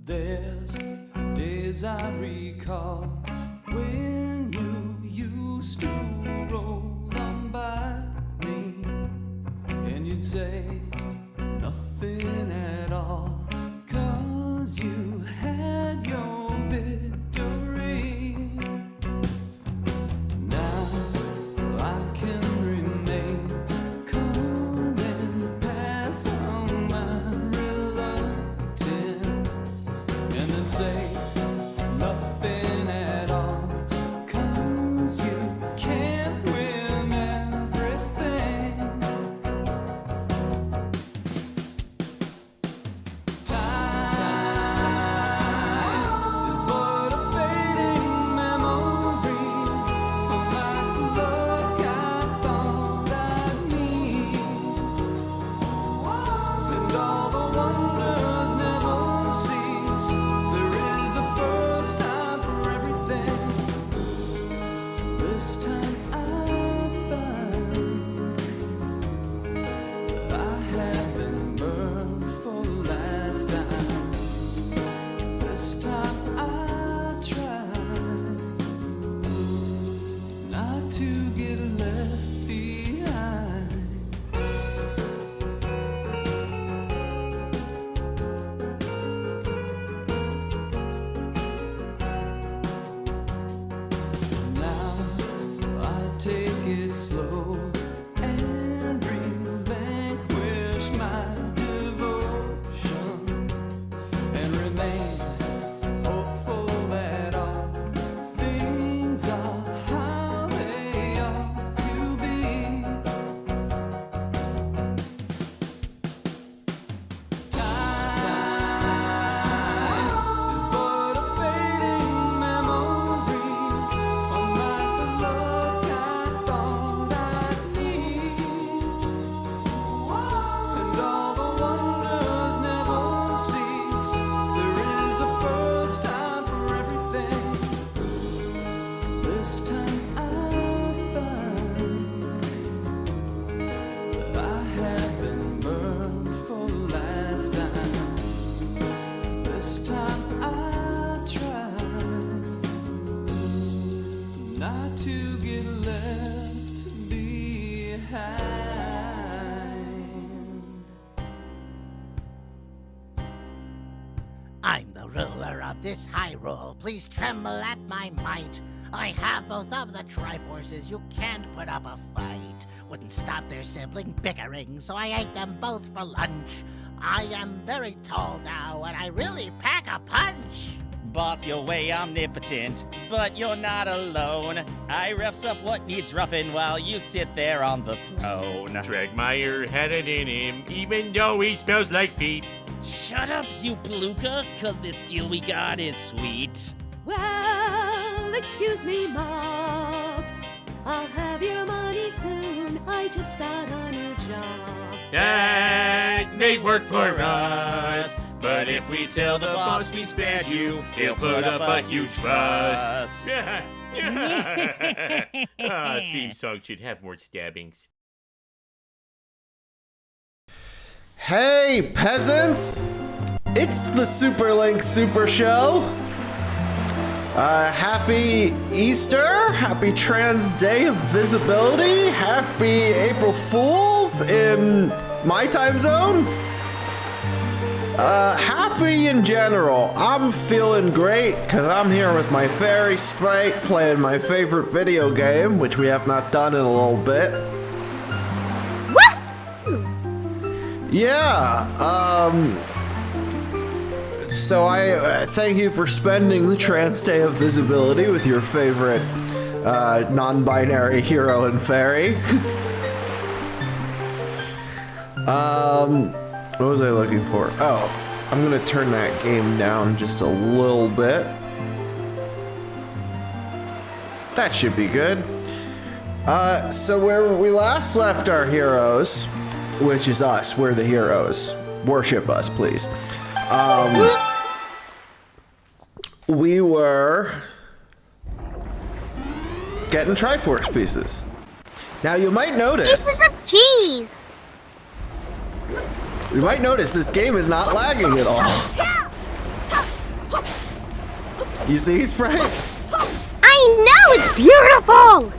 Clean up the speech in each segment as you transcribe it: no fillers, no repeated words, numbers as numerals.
There's days I recall when you used to roll on by me, and you'd say nothing at all, 'cause you had your victory. Now I can remain calm and pass on my reluctance, and then say nothing at all, 'cause you can't win everything. Time is but a fading memory, like the look I thought I'd need, and all the wonders never cease. There is a first time for everything. This time I find I have been burned for the last time. This time I try not to get left behind. Now I take it slow and relinquish my devotion, and remain hopeful that all things are how they ought to be. Time is but a fading memory, unlike the look I thought I'd need, and all the wonders never cease. There is a first time for everything. This time I find that I have been burned for the last time. This time I try not to get left behind. I'm the ruler of this Hyrule. Please tremble at my might. I have both of the Triforces. You can't put up a fight. Wouldn't stop their sibling bickering, so I ate them both for lunch. I am very tall now, and I really pack a punch. Boss, you're way omnipotent, but you're not alone. I roughs up what needs roughing while you sit there on the throne. Dragmire had it in him, even though he smells like feet. Shut up, you palooka, 'cause this deal we got is sweet. Well, excuse me, Ma. I'll have your money soon. I just got a new job. That may work for us, but if we tell the boss we spared you, he'll put up a huge fuss. Theme song should have more stabbings. Hey, peasants! It's the Superlink Super Show! Happy Easter, happy Trans Day of Visibility, happy April Fools in my time zone. Happy in general. I'm feeling great because I'm here with my fairy sprite playing my favorite video game, which we have not done in a little bit. Yeah, so I thank you for spending the Trans Day of Visibility with your favorite non-binary hero and fairy. What was I looking for? Oh, I'm gonna turn that game down just a little bit. That should be good. So where we last left our heroes, which is us, we're the heroes. Worship us, please. We were getting Triforce pieces. Now you might notice. Pieces of cheese. You might notice this game is not lagging at all. You see, Sprite? I know, it's beautiful.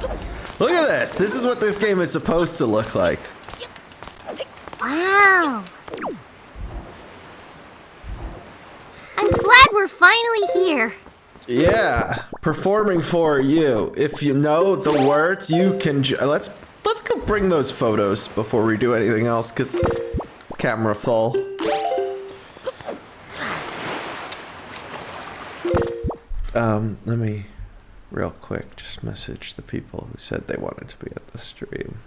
Look at this. This is what this game is supposed to look like. Wow. I'm glad we're finally here. Yeah, performing for you. If you know the words, you can. Let's go bring those photos before we do anything else, cause camera full. Let me real quick just message the people who said they wanted to be at the stream.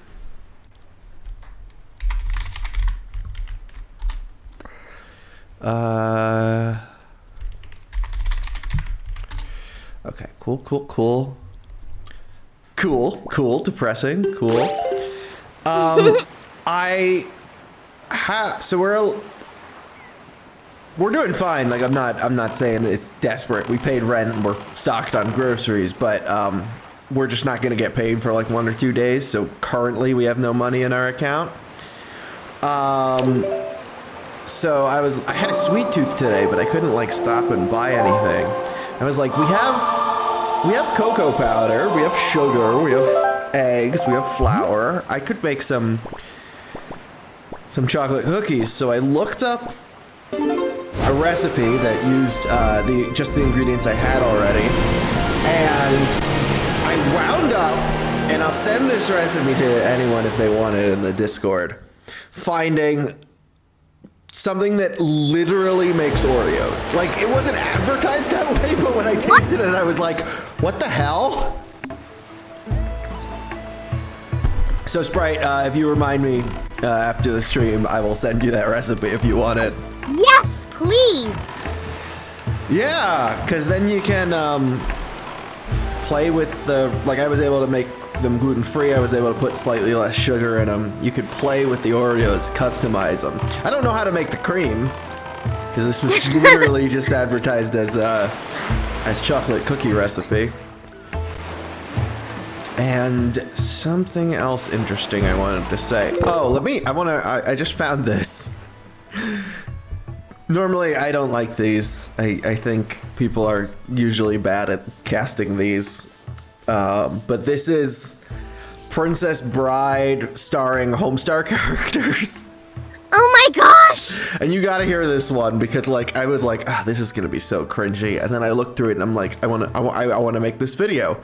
Okay, cool. Depressing, cool. So we're doing fine. Like I'm not saying it's desperate. We paid rent and we're stocked on groceries, but we're just not gonna get paid for like 1 or 2 days. So currently we have no money in our account. So I had a sweet tooth today, but I couldn't like stop and buy anything. I was like, we have cocoa powder, we have sugar, we have eggs, we have flour. I could make some chocolate cookies. So I looked up a recipe that used just the ingredients I had already, and I wound up, and I'll send this recipe to anyone if they want it in the Discord, finding something that literally makes Oreos. Like, it wasn't advertised that way, but when I tasted it, I was like, what the hell? So Sprite, if you remind me after the stream, I will send you that recipe if you want it. Yes, please. Yeah, because then you can play with like I was able to make them gluten-free. I was able to put slightly less sugar in them. You could play with the Oreos, customize them. I don't know how to make the cream, because this was literally just advertised as chocolate cookie recipe. And something else interesting I wanted to say. Oh, I just found this. Normally, I don't like these. I think people are usually bad at casting these. But this is Princess Bride starring Homestar characters. Oh my gosh! And you gotta hear this one because like I was like, this is gonna be so cringy. And then I looked through it and I'm like, I wanna make this video.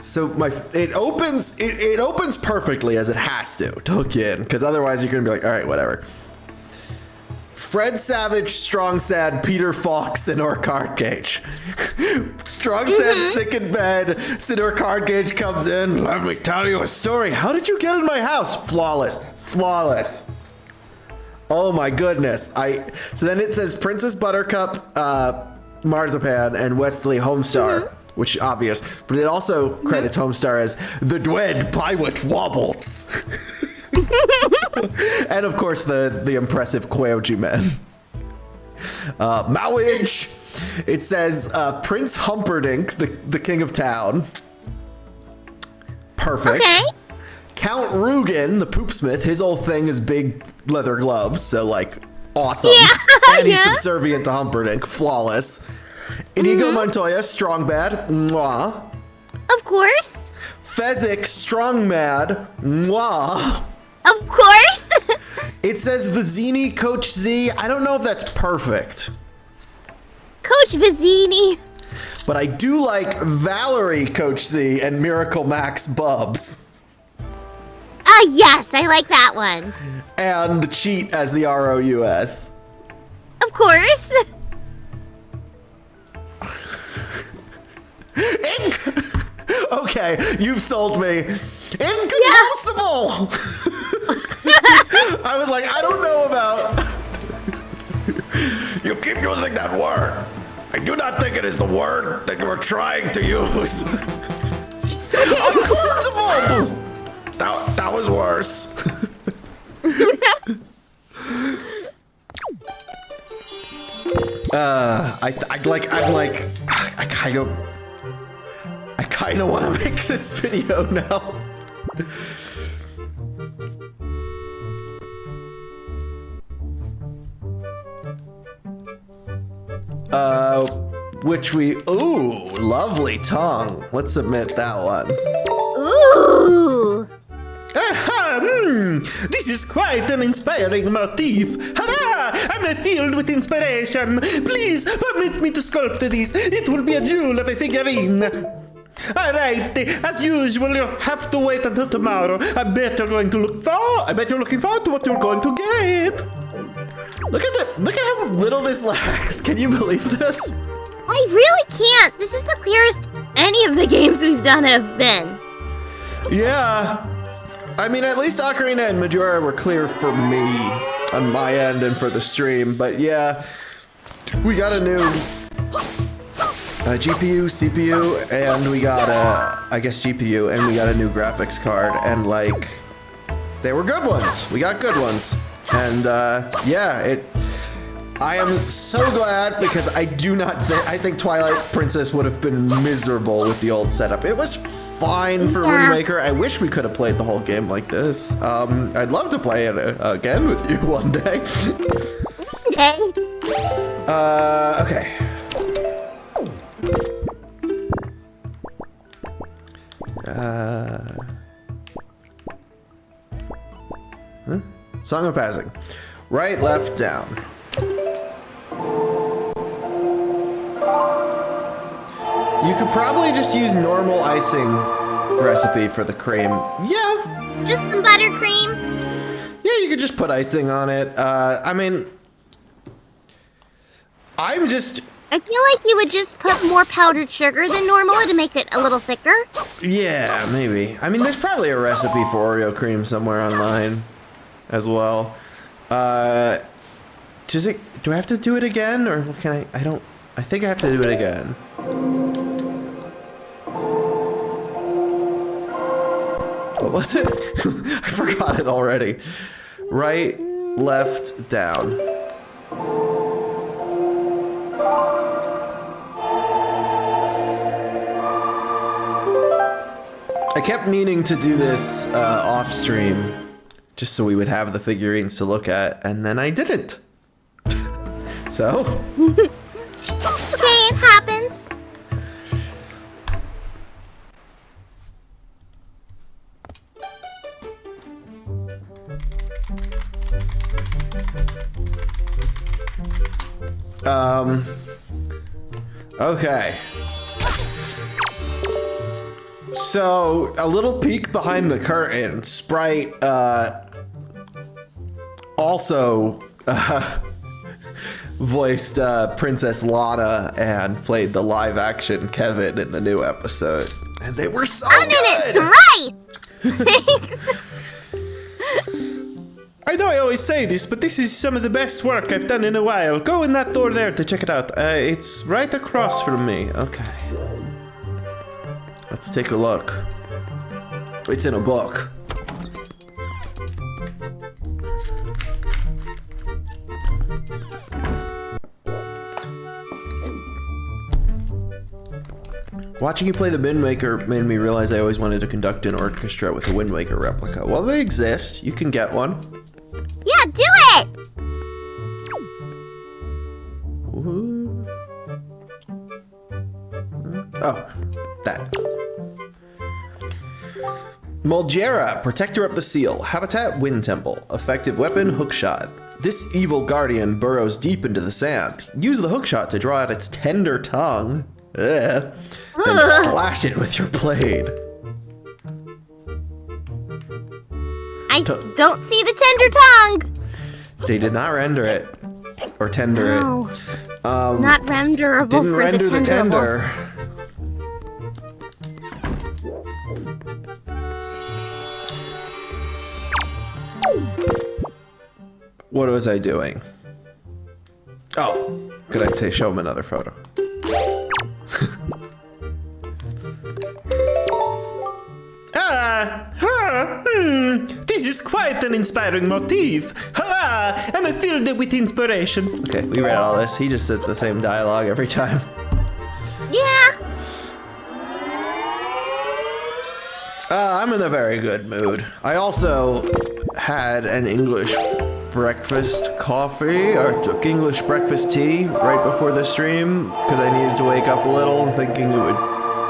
So it opens perfectly as it has to hook you in, because otherwise you're gonna be like, all right, whatever. Fred Savage, Strong Sad, Peter Fox, Sinor Cardgage. Strong Sad, sick in bed. Sinor Cardgage comes in. Let me tell you a story. How did you get in my house? Flawless. Oh my goodness. So then it says Princess Buttercup, Marzipan, and Wesley Homestar, which is obvious. But it also credits Homestar as the Dwed Pywit Wobbles. And of course the impressive Quaoji men. Mowage. It says Prince Humperdinck, the king of town. Perfect. Okay. Count Rugen, the poopsmith, his whole thing is big leather gloves, so like awesome. Yeah, and he's yeah. subservient to Humperdinck, flawless. Inigo Montoya, strong bad, mwah. Of course. Fezzik, strong mad, mwah. Of course. It says Vizzini, Coach Z. I don't know if that's perfect, Coach Vizzini. but I do like Valerie, Coach Z, and Miracle Max Bubs. Yes, I like that one. And cheat as the ROUS. Of course. Okay, you've sold me. Incompostable! I was like, I don't know about... You keep using that word. I do not think it is the word that you're trying to use. Uncomfortable! That was worse. I kind of want to make this video now. Ooh, lovely tongue. Let's submit that one. Ooh. This is quite an inspiring motif. Hurrah! I'm filled with inspiration. Please permit me to sculpt this. It will be a jewel of a figurine. Alright, as usual, you'll have to wait until tomorrow. I bet you're looking forward to what you're going to get. Look at how little this lags. Can you believe this? I really can't. This is the clearest any of the games we've done have been. Yeah. I mean, at least Ocarina and Majora were clear for me on my end and for the stream. But yeah, we got a new GPU, CPU, and we got I guess GPU, and we got a new graphics card, and like, they were good ones. We got good ones, and yeah, I am so glad because I do not I think Twilight Princess would have been miserable with the old setup. It was fine for Wind Waker. I wish we could have played the whole game like this. I'd love to play it again with you one day. Okay. Huh? Song of Passing. Right, left, down. You could probably just use normal icing recipe for the cream. Yeah. Just some buttercream. Yeah, you could just put icing on it. I mean, I feel like you would just put more powdered sugar than normal to make it a little thicker. Yeah, maybe. I mean, there's probably a recipe for Oreo cream somewhere online as well. Do I have to do it again, or can I think I have to do it again. What was it? I forgot it already. Right, left, down. I kept meaning to do this off stream, just so we would have the figurines to look at, and then I didn't. So? Okay, it happens. Okay. So, a little peek behind the curtain. Sprite, also, voiced Princess Lana and played the live-action Kevin in the new episode. And they were so good! I'm in it thrice! Thanks! I know I always say this, but this is some of the best work I've done in a while. Go in that door there to check it out. It's right across from me. Okay. Let's take a look. It's in a book. Watching you play the Wind Waker made me realize I always wanted to conduct an orchestra with a Wind Waker replica. Well, they exist. You can get one. Yeah, do it! Ooh. Oh, that. Moldjera, Protector of the Seal. Habitat, Wind Temple. Effective weapon, Hookshot. This evil guardian burrows deep into the sand. Use the hookshot to draw out its tender tongue. Ugh. Then slash it with your blade. I don't see the tender tongue. They did not render it. Or tender No. it. Not renderable Didn't for render the the tenderable. tender. What was I doing? Oh, could I show him another photo? This is quite an inspiring motif. Hurrah! I'm filled with inspiration. Okay, we read all this. He just says the same dialogue every time. Yeah. I'm in a very good mood. I also had an English breakfast coffee, or took English breakfast tea right before the stream, because I needed to wake up a little, thinking it would,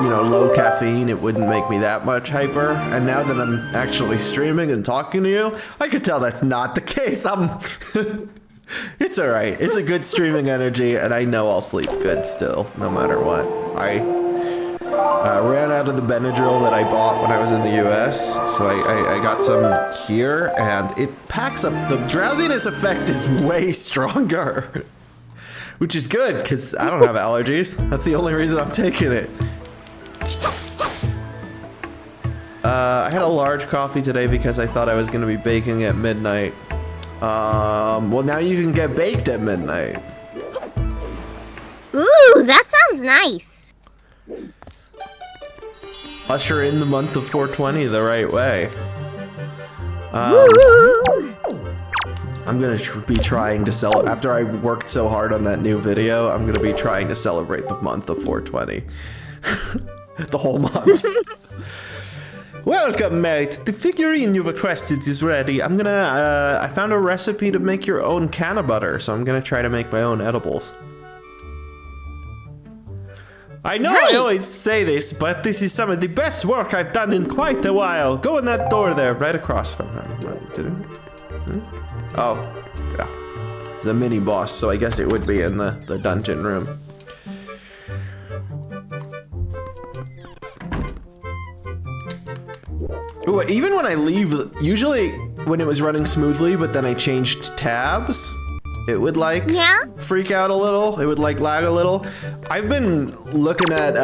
low caffeine, it wouldn't make me that much hyper. And now that I'm actually streaming and talking to you, I could tell that's not the case. It's alright. It's a good streaming energy, and I know I'll sleep good still, no matter what. I ran out of the Benadryl that I bought when I was in the US, so I got some here, and it packs up. The drowsiness effect is way stronger, which is good, because I don't have allergies. That's the only reason I'm taking it. I had a large coffee today because I thought I was going to be baking at midnight. Well, now you can get baked at midnight. Ooh, that sounds nice. Usher in the month of 420 the right way. Woo! I'm gonna be trying to after I worked so hard on that new video, I'm gonna be trying to celebrate the month of 420. The whole month. Welcome, mate. The figurine you requested is ready. I found a recipe to make your own can of butter, so I'm gonna try to make my own edibles. I know Nice. I always say this, but this is some of the best work I've done in quite a while. Go in that door there, right across from her. Oh, yeah. It's a mini boss, so I guess it would be in the dungeon room. Ooh, even when I leave, usually when it was running smoothly, but then I changed tabs, it would freak out a little. It would lag a little. I've been looking at,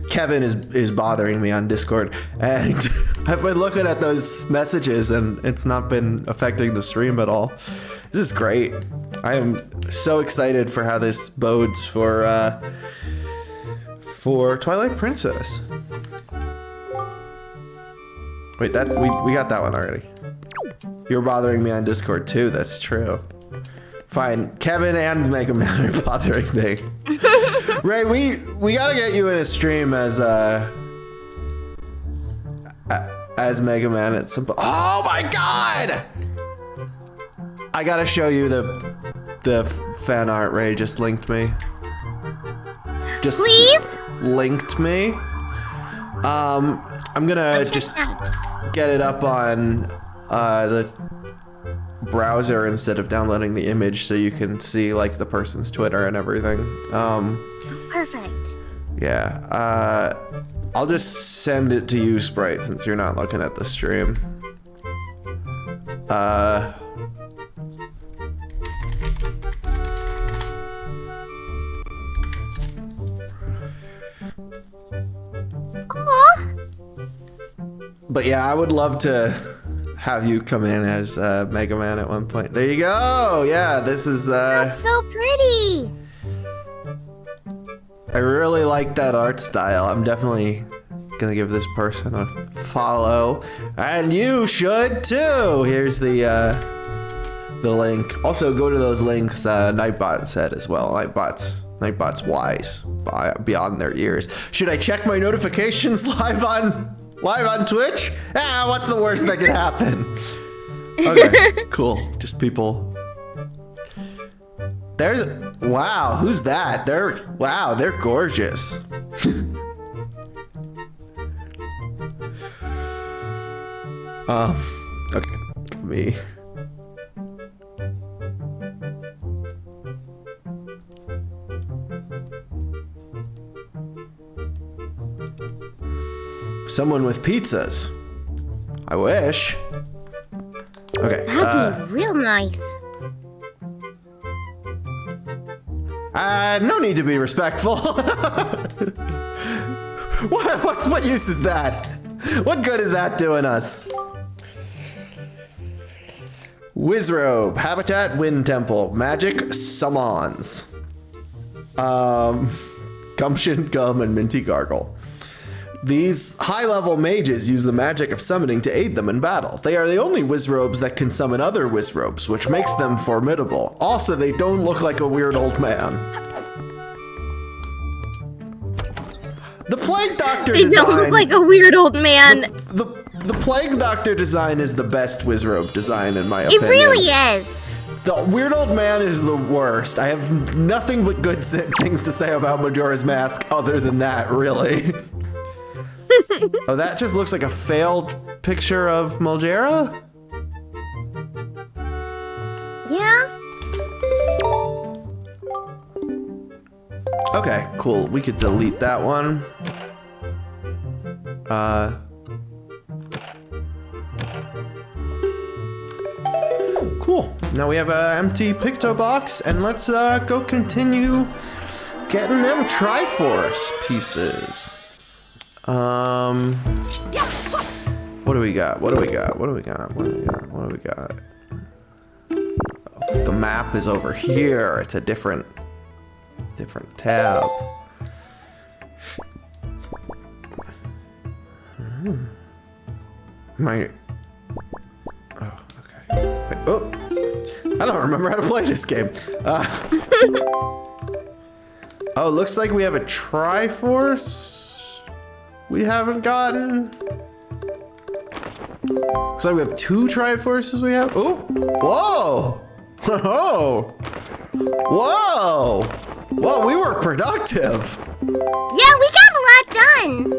Kevin is bothering me on Discord, and I've been looking at those messages, and it's not been affecting the stream at all. This is great. I am so excited for how this bodes for Twilight Princess. Wait, that we got that one already. You're bothering me on Discord too, that's true. Fine, Kevin and Mega Man are bothering me. Ray, we gotta get you in a stream as Mega Man at some point. Oh my god! I gotta show you the fan art Ray just linked me. Just Please? linked me. I'm gonna just get it up on the browser instead of downloading the image, so you can see like the person's Twitter and everything. Perfect. Yeah. I'll just send it to you, Sprite, since you're not looking at the stream. But yeah, I would love to have you come in as Mega Man at one point. There you go. Yeah, this is. That's so pretty. I really like that art style. I'm definitely gonna give this person a follow, and you should too. Here's the link. Also, go to those links. Nightbot said as well. Nightbot's wise beyond their ears. Should I check my notifications live on Twitch? What's the worst that could happen? Okay, cool. Just people. Wow, who's that? They're gorgeous. Okay, me. Someone with pizzas. I wish. Okay. That'd be real nice. No need to be respectful. What use is that? What good is that doing us? Wizrobe, Habitat, Wind Temple, Magic, Summons. Gumption, Gum, and Minty Gargle. These high-level mages use the magic of summoning to aid them in battle. They are the only Wizrobes that can summon other Wizrobes, which makes them formidable. Also, they don't look like a weird old man. The Plague Doctor They design... don't look like a weird old man. The Plague Doctor design is the best Wizrobe design, in my opinion. It really is. The weird old man is the worst. I have nothing but good things to say about Majora's Mask other than that, really. Oh, that just looks like a failed picture of Mulgera? Yeah? Okay, cool. We could delete that one. Cool. Now we have an empty Picto box, and let's go continue getting them Triforce pieces. What do we got? What do we got? What do we got? What do we got? What do we got? The map is over here. It's a different tab. My... Oh, okay. Wait, oh! I don't remember how to play this game. Oh, looks like we have a Triforce we haven't gotten. Looks like we have 2 Triforces we have. Oh! Whoa! Whoa! Whoa! Whoa, we were productive. Yeah, we got a lot done.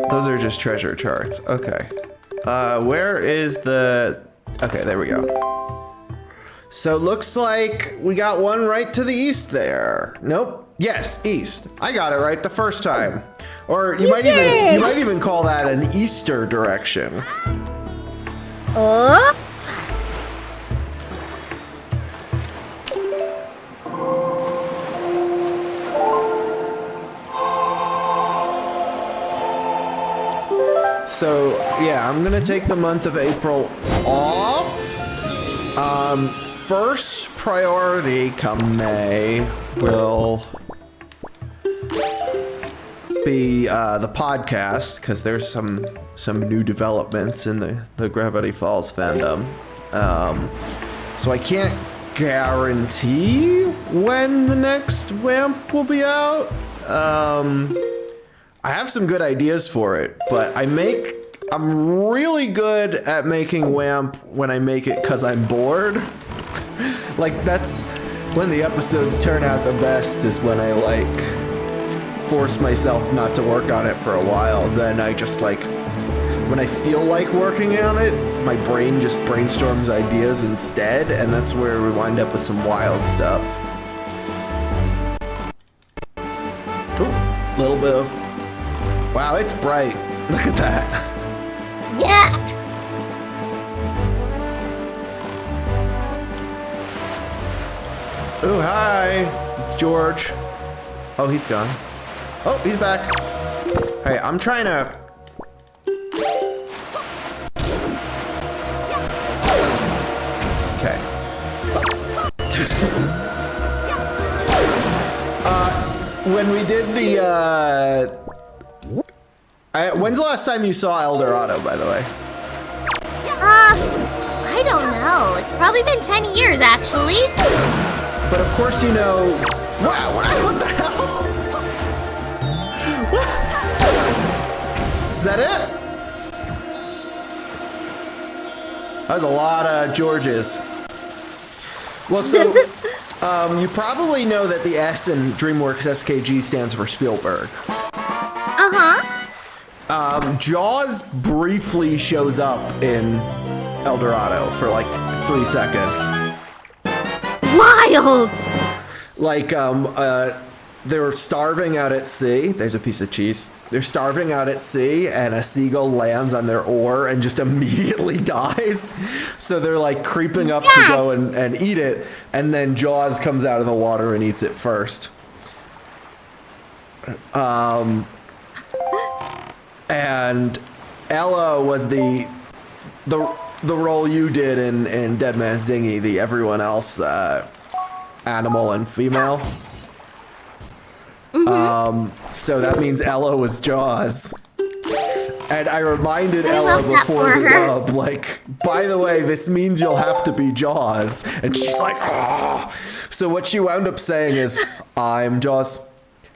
Those are just treasure charts. Okay. Where is the... Okay, there we go. So looks like we got one right to the east there. Nope. Yes, east. I got it right the first time. Or you might even call that an easter direction. Oh? So, yeah, I'm gonna take the month of April off. First priority come May will be the podcast, because there's some new developments in the Gravity Falls fandom. So I can't guarantee when the next WAMP will be out. I have some good ideas for it, but I'm really good at making WAMP when I make it because I'm bored. Like, that's when the episodes turn out the best, is when I like force myself not to work on it for a while. Then I just like, when I feel like working on it, my brain just brainstorms ideas instead, and that's where we wind up with some wild stuff. Ooh, little bit of... Wow, it's bright. Look at that. Yeah. Oh, hi, George. Oh, he's gone. Oh, he's back. Hey, I'm trying to... Okay. When we did the, when's the last time you saw El Dorado, by the way? I don't know. It's probably been 10 years, actually. But of course you know... Wow, what the hell? What? Is that it? That was a lot of Georges. Well, so, you probably know that the S in DreamWorks SKG stands for Spielberg. Uh-huh. Jaws briefly shows up in El Dorado for like 3 seconds. Wild! Like, they were starving out at sea. There's a piece of cheese. They're starving out at sea, and a seagull lands on their oar and just immediately dies. So they're like creeping up to go and eat it, and then Jaws comes out of the water and eats it first. And Ella was the role you did in Dead Man's Dinghy, the everyone else animal and female. So that means Ella was Jaws. And I reminded Ella before the dub, like, by the way, this means you'll have to be Jaws. And she's like, oh. So what she wound up saying is, I'm Jaws.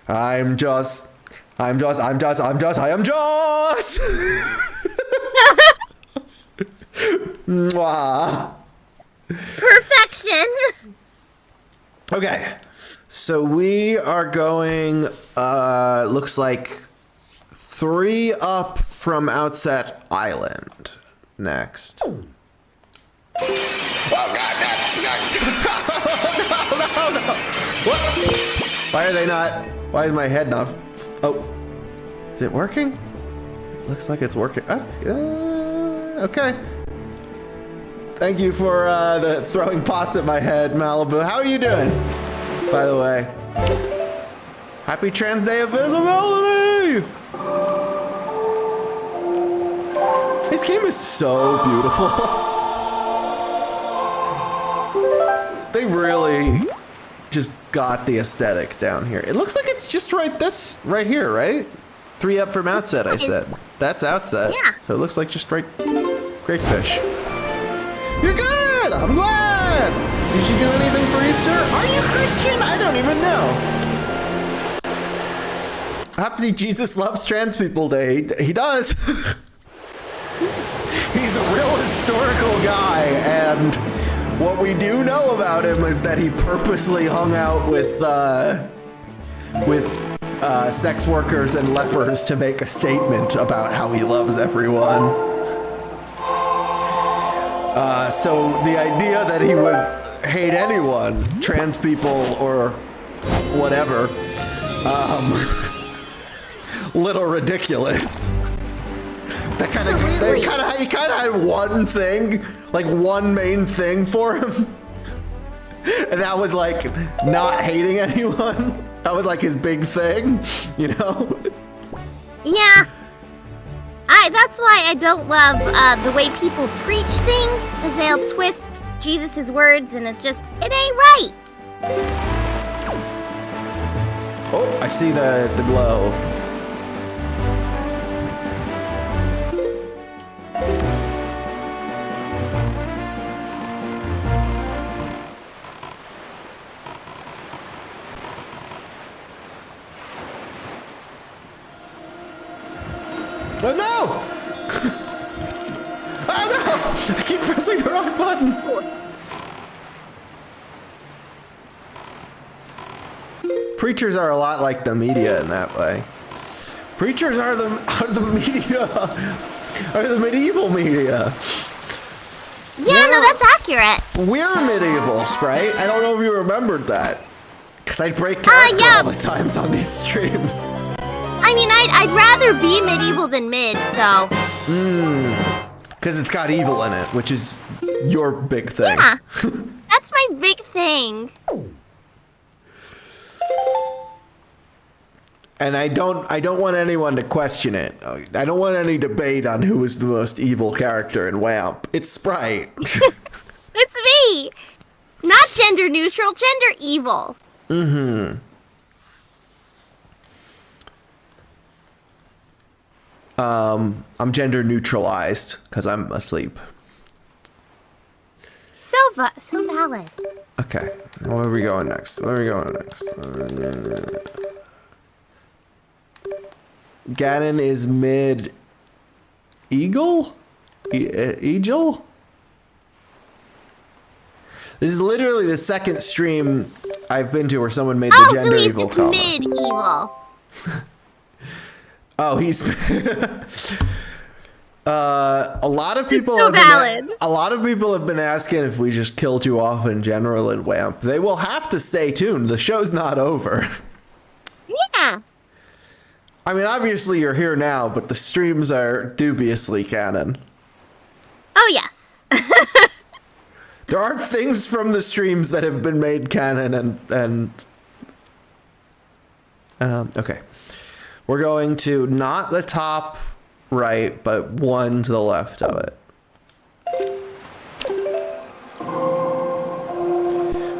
I'm Jaws. I'm Jaws. I'm Jaws. I'm Jaws. I am Jaws. Mwah. Perfection. Okay. So we are going, looks like 3 up from Outset Island next. Oh, God, no. What? Why are they not? Why is my head not? Oh, is it working? It looks like it's working. Okay. Thank you for the throwing pots at my head, Malibu. How are you doing? By the way, happy Trans Day of Visibility! This game is so beautiful. They really just got the aesthetic down here. It looks like it's just right here, right? 3 up from Outset, I said. That's Outset. Yeah. So it looks like just right. Great fish. You're good! I'm glad! Did you do anything for Easter? Are you Christian? I don't even know. Happy Jesus Loves Trans People Day. He does. He's a real historical guy, and what we do know about him is that he purposely hung out with sex workers and lepers to make a statement about how he loves everyone. So the idea that he would hate anyone, trans people or whatever, little ridiculous. That kind of he kind of had one thing, like one main thing for him, and that was like not hating anyone. That was like his big thing, you know? Yeah. That's why I don't love the way people preach things, because they'll twist Jesus' words, and it's just, it ain't right. Oh, I see the glow. Oh no! Oh no! I keep pressing the wrong button. Preachers are a lot like the media in that way. Preachers are the media, are the medieval media. Yeah, no, that's accurate. We're medieval, Sprite. I don't know if you remembered that. Because I break character all the times on these streams. I mean, I'd rather be medieval than mid, so. Because it's got evil in it, which is your big thing. Yeah, that's my big thing. And I don't want anyone to question it. I don't want any debate on who is the most evil character in WAMP. It's Sprite. It's me. Not gender neutral, gender evil. Mm-hmm. I'm gender neutralized because I'm asleep. So valid. Okay, where are we going next? Ganon is mid Eagle? Eagle? This is literally the second stream I've been to where someone made the gender evil comment. Oh, so he's just mid evil. Oh, he's a lot of people so valid. A lot of people have been asking if we just kill too often in general in WAMP. They will have to stay tuned. The show's not over. Yeah. I mean, obviously you're here now, but the streams are dubiously canon. Oh, yes. There are things from the streams that have been made canon okay. We're going to not the top right, but one to the left of it.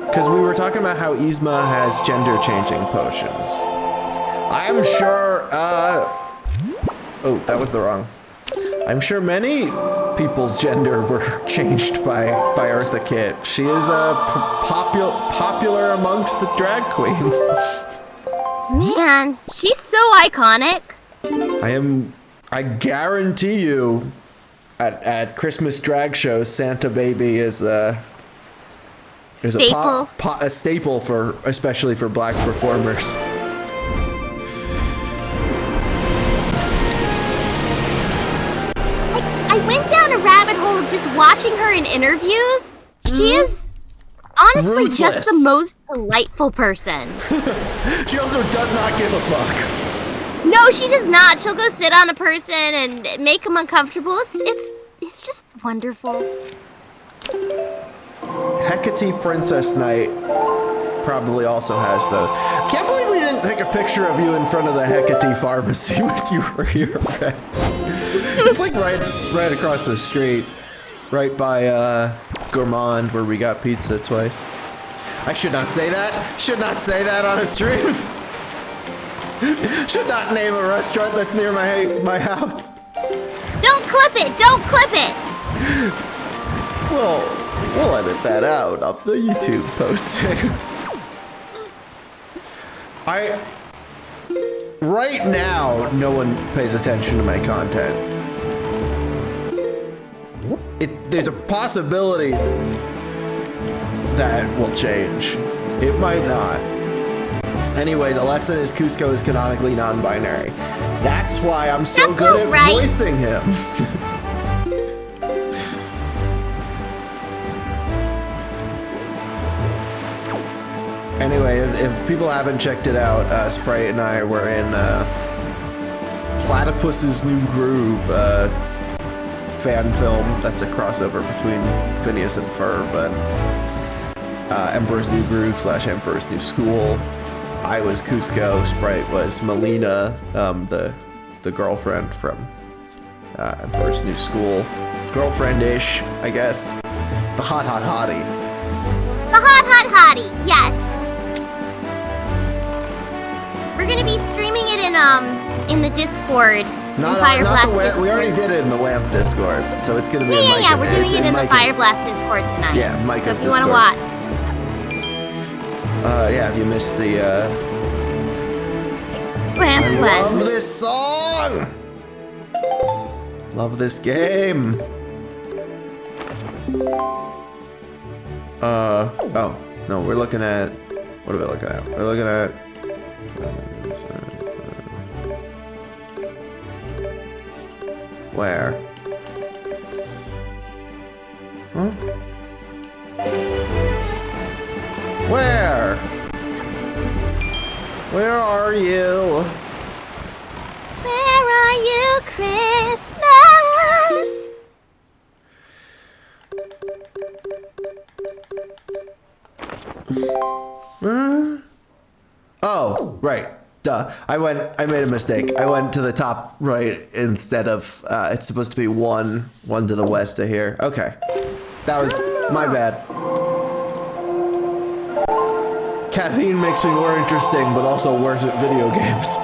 Because we were talking about how Yzma has gender-changing potions. I'm sure, oh, that was the wrong. I'm sure many people's gender were changed by Eartha Kitt. She is popular amongst the drag queens. Man, she's so iconic. I guarantee you, at Christmas drag shows, Santa Baby is a staple for, especially for black performers. I went down a rabbit hole of just watching her in interviews. She is honestly Ruthless. just the most delightful person. She also does not give a fuck. No, she does not. She'll go sit on a person and make them uncomfortable. It's just wonderful. Hecate Princess Knight probably also has those. Can't believe we didn't take a picture of you in front of the Hecate Pharmacy when you were here. It's like right across the street, right by Gourmand, where we got pizza twice. I should not say that. Should not say that on a stream. Should not name a restaurant that's near my house. Don't clip it. Don't clip it. Well, we'll edit that out of the YouTube posting. Right now, no one pays attention to my content. There's a possibility that will change. It might not. Anyway, the lesson is Cusco is canonically non-binary. That's why I'm so That good feels at right. voicing him. Anyway, if people haven't checked it out, Sprite and I were in Platypus's New Groove, fan film that's a crossover between Phineas and Ferb and Emperor's New Groove / Emperor's New School. I was Cusco, Sprite was Melina, the girlfriend from Emperor's New School. Girlfriend-ish, I guess. The hot hottie. The hot hottie. Yes. We're gonna be streaming it in the Discord. Not the WAMP, we already did it in the WAMP Discord, so it's gonna be in Micah. Yeah, we're doing it in the Fire Blast Discord tonight. Yeah, Micah's so if you Discord. wanna watch. Yeah, if you missed the, WAMP I Blast. love this song! Love this game! Oh, no, we're looking at, what are we looking at? We're looking at, where? Huh? Where? Where are you? Where are you, Christmas? Oh, right. Duh. I made a mistake. I went to the top right instead of, it's supposed to be one to the west of here. Okay. That was my bad. Caffeine makes me more interesting, but also worse at video games.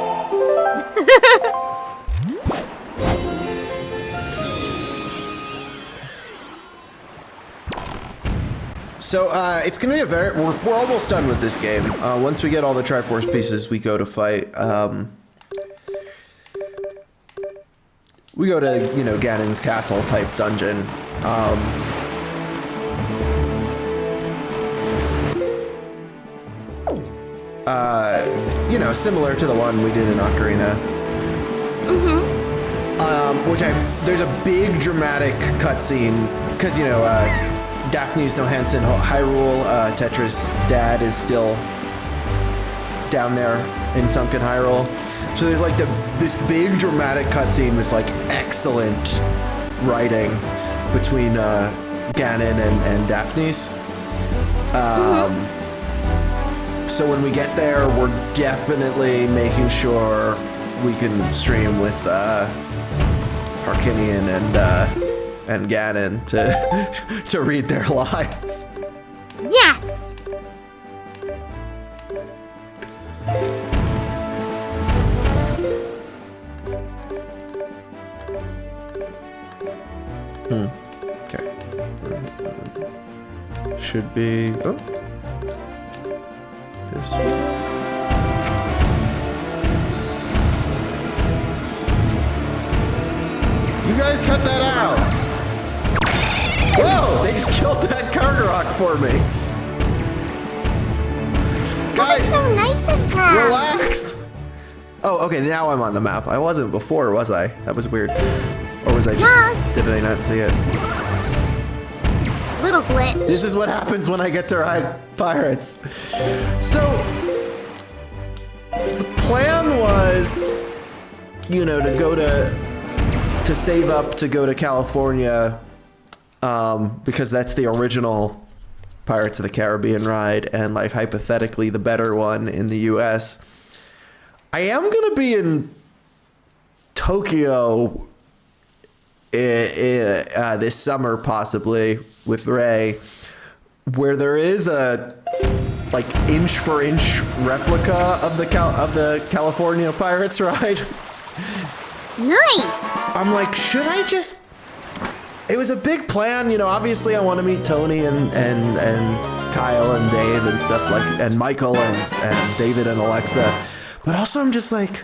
So, it's gonna be a we're almost done with this game. Once we get all the Triforce pieces, we go to fight, we go to, you know, Ganon's castle type dungeon. You know, similar to the one we did in Ocarina. There's a big dramatic cutscene, because, you know, Daphne's no Hansen Hyrule, Tetra's dad is still down there in sunken Hyrule. So there's like the this big dramatic cutscene with like excellent writing between Ganon and Daphne's. So when we get there, we're definitely making sure we can stream with Harkinian and Ganon to read their lines. Yes. Okay. Should be. Oh. This one. You guys cut that out. Whoa! They just killed that Kargarok for me. That was so nice of them. Relax. Oh, okay. Now I'm on the map. I wasn't before, was I? That was weird. Or was I just? Yes. Did I not see it? Little glitch. This is what happens when I get to ride pirates. So, the plan was, you know, to go to save up to go to California, because that's the original Pirates of the Caribbean ride, and like hypothetically the better one in the US. I am gonna be in Tokyo this summer, possibly with Ray, where there is a like inch for inch replica of the California Pirates ride. Nice. I'm like, should I just? It was a big plan, you know. Obviously, I want to meet Tony and Kyle and Dave and stuff and Michael and David and Alexa, but also I'm just like,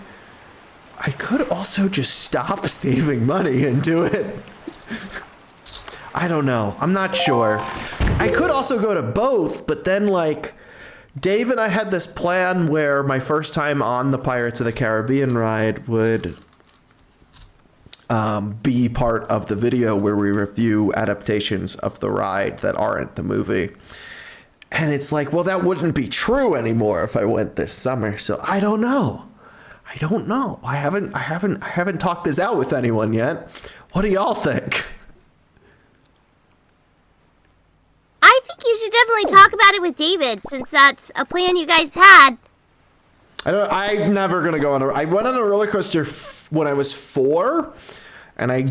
I could also just stop saving money and do it. I don't know. I'm not sure. I could also go to both, but then like Dave and I had this plan where my first time on the Pirates of the Caribbean ride would be part of the video where we review adaptations of the ride that aren't the movie. And it's like, well, that wouldn't be true anymore if I went this summer. So I don't know. I haven't talked this out with anyone yet. What do y'all think? I think you should definitely talk about it with David, since that's a plan you guys had. I'm never gonna go on I went on a roller coaster when I was 4, and I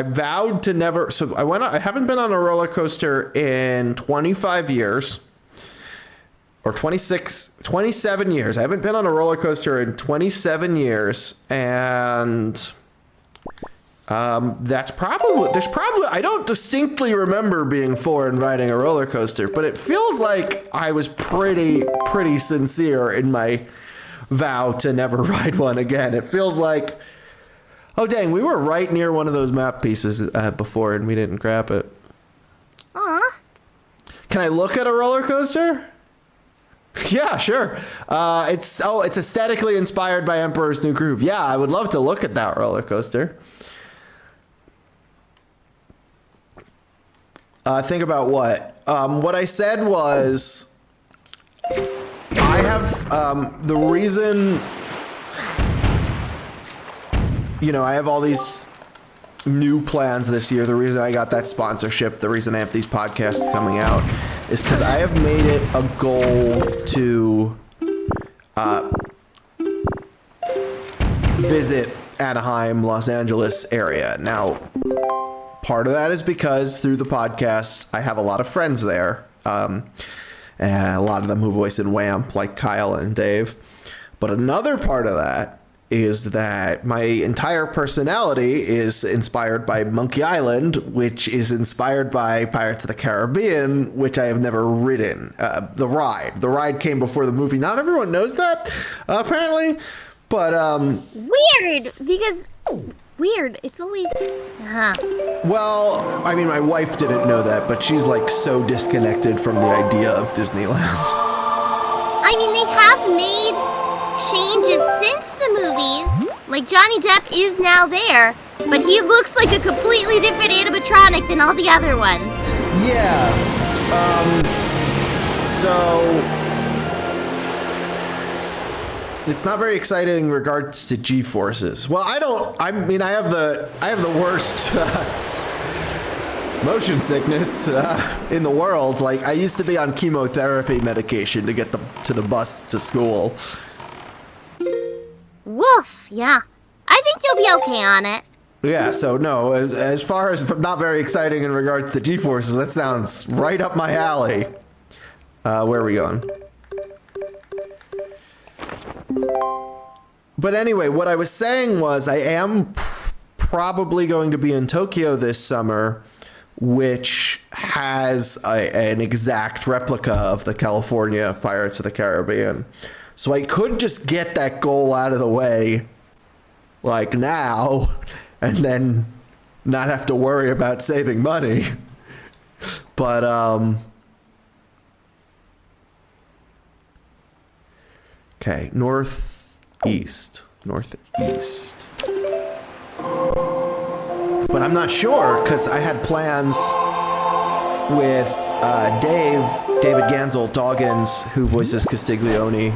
vowed to never. So I haven't been on a roller coaster in 25 years. Or 27 years. I haven't been on a roller coaster in 27 years, and there's probably, I don't distinctly remember being 4 and riding a roller coaster, but it feels like I was pretty sincere in my vow to never ride one again. It feels like, oh dang, we were right near one of those map pieces before and we didn't grab it. Aw. Can I look at a roller coaster? Yeah, sure. It's aesthetically inspired by Emperor's New Groove. Yeah, I would love to look at that roller coaster. Think about what? What I said was, I have the reason, you know, I have all these new plans this year. The reason I got that sponsorship, the reason I have these podcasts coming out, is because I have made it a goal to visit Anaheim, Los Angeles area. Now, part of that is because through the podcast, I have a lot of friends there. And a lot of them who voice in WAMP, like Kyle and Dave. But another part of that is that my entire personality is inspired by Monkey Island, which is inspired by Pirates of the Caribbean, which I have never ridden. The ride came before the movie. Not everyone knows that, apparently, but Weird, because it's always well, I mean, my wife didn't know that, but she's like so disconnected from the idea of Disneyland. I mean, they have made changes since the movies. Like, Johnny Depp is now there, but he looks like a completely different animatronic than all the other ones. Yeah. So it's not very exciting in regards to G-forces. Well, I mean, I have the worst motion sickness in the world. Like, I used to be on chemotherapy medication to get to the bus to school. Woof, yeah. I think you'll be okay on it. Yeah, so no, as far as not very exciting in regards to G-forces, that sounds right up my alley. Where are we going? But anyway, what I was saying was I am probably going to be in Tokyo this summer, which has an exact replica of the California Pirates of the Caribbean. So I could just get that goal out of the way, like now, and then not have to worry about saving money. But, okay, northeast. But I'm not sure, because I had plans with David Gansel Doggins, who voices Castiglione,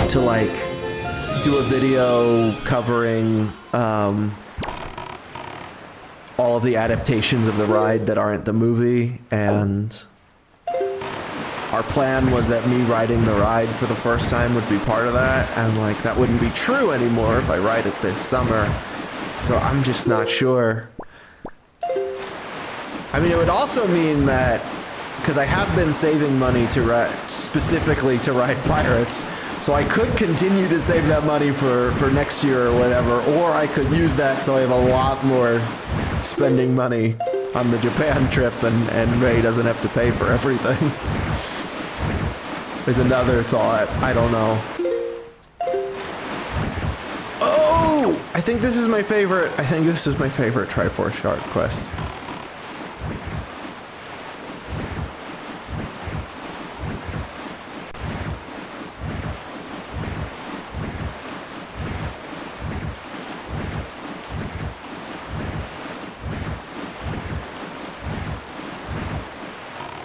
to like do a video covering all of the adaptations of the ride that aren't the movie, and our plan was that me riding the ride for the first time would be part of that, and like that wouldn't be true anymore if I ride it this summer. So I'm just not sure. I mean, it would also mean that, because I have been saving money to ride, specifically to ride Pirates, so I could continue to save that money for next year or whatever, or I could use that so I have a lot more spending money on the Japan trip, and Ray doesn't have to pay for everything. There's another thought. I don't know. Oh! I think this is my favorite Triforce Shark quest.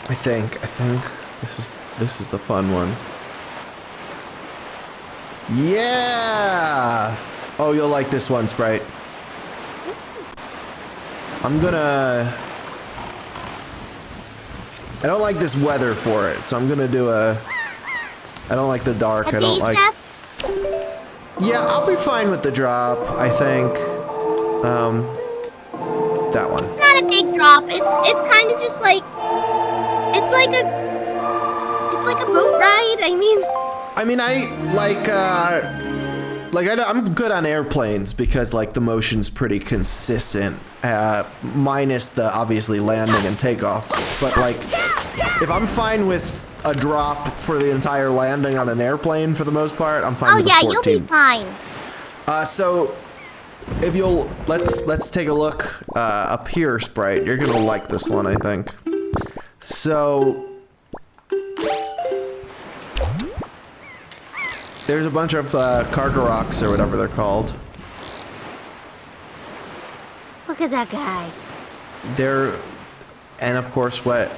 I think this is the fun one. Yeah! Oh, you'll like this one, Sprite. I don't like this weather for it, so I'm gonna do I don't like the dark. I don't like. Yeah, I'll be fine with the drop, I think. That one. It's not a big drop. It's kind of just like it's like a boat ride. I mean, I'm good on airplanes because like the motion's pretty consistent, minus the obviously landing and takeoff. But like, if I'm fine with a drop for the entire landing on an airplane for the most part, I'm fine with the 14. Oh yeah, you'll be fine. So if you'll let's take a look up here, Sprite. You're gonna like this one, I think. So there's a bunch of cargo rocks or whatever they're called. Look at that guy. And of course what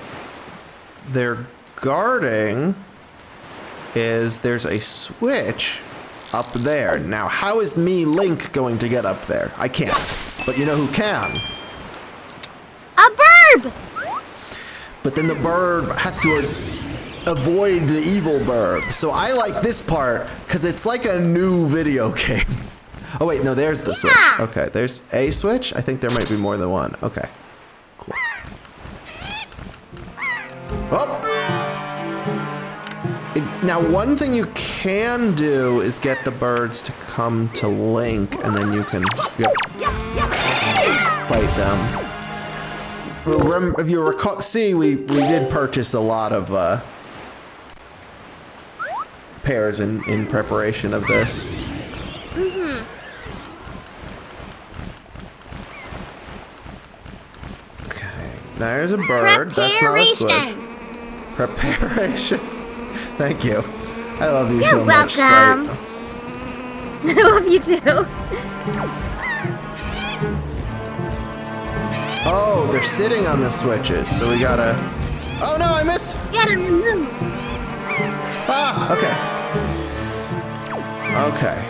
they're guarding is there's a switch up there. Now, how is me, Link, going to get up there? I can't. But you know who can? A burb! But then the burb has to avoid the evil burb. So I like this part because it's like a new video game. Oh wait, no, there's the switch. Okay, there's a switch. I think there might be more than one. Okay, cool. Oh! Now, one thing you can do is get the birds to come to Link, and then you can fight them. If you recall, we did purchase a lot of pairs in preparation of this. Mm-hmm. Okay, there's a bird. That's not a switch. Preparation. Thank you. I love you so much, Sprite. I love you too. Oh, they're sitting on the switches, so we gotta... Oh no, I missed! You gotta remove. Ah, okay. Okay.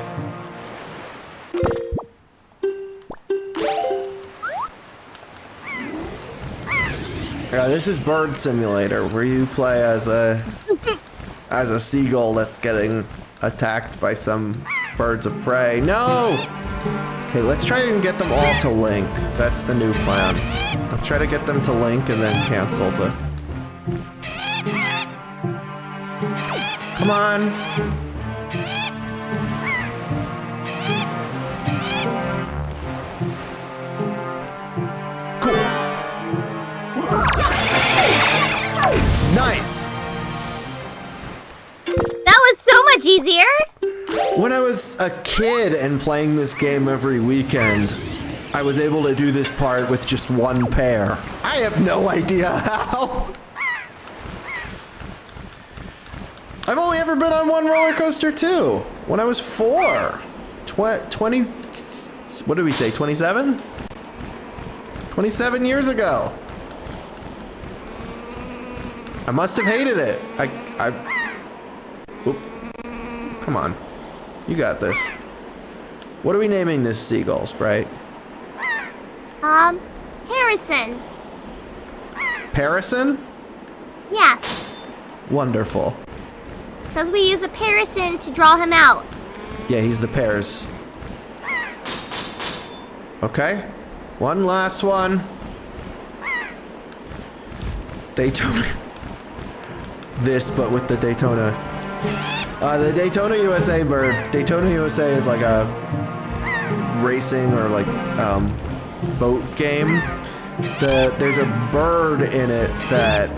Yeah, this is Bird Simulator, where you play as a seagull that's getting attacked by some birds of prey. No! Okay, let's try and get them all to link. That's the new plan. Let's try to get them to link and then cancel the... Come on! Cool! Nice! That was so much easier. When I was a kid and playing this game every weekend, I was able to do this part with just one pair. I have no idea how. I've only ever been on one roller coaster too. When I was 4. 20, what did we say, 27? 27 years ago. I must have hated it. Whoop. Come on. You got this. What are we naming this seagull, Sprite? Harrison. Parison? Yes. Wonderful. Because we use a parison to draw him out. Yeah, he's the pears. Okay. One last one. Daytona. This, but with the Daytona. The Daytona USA bird. Daytona USA is like a racing or like boat game. There's a bird in it that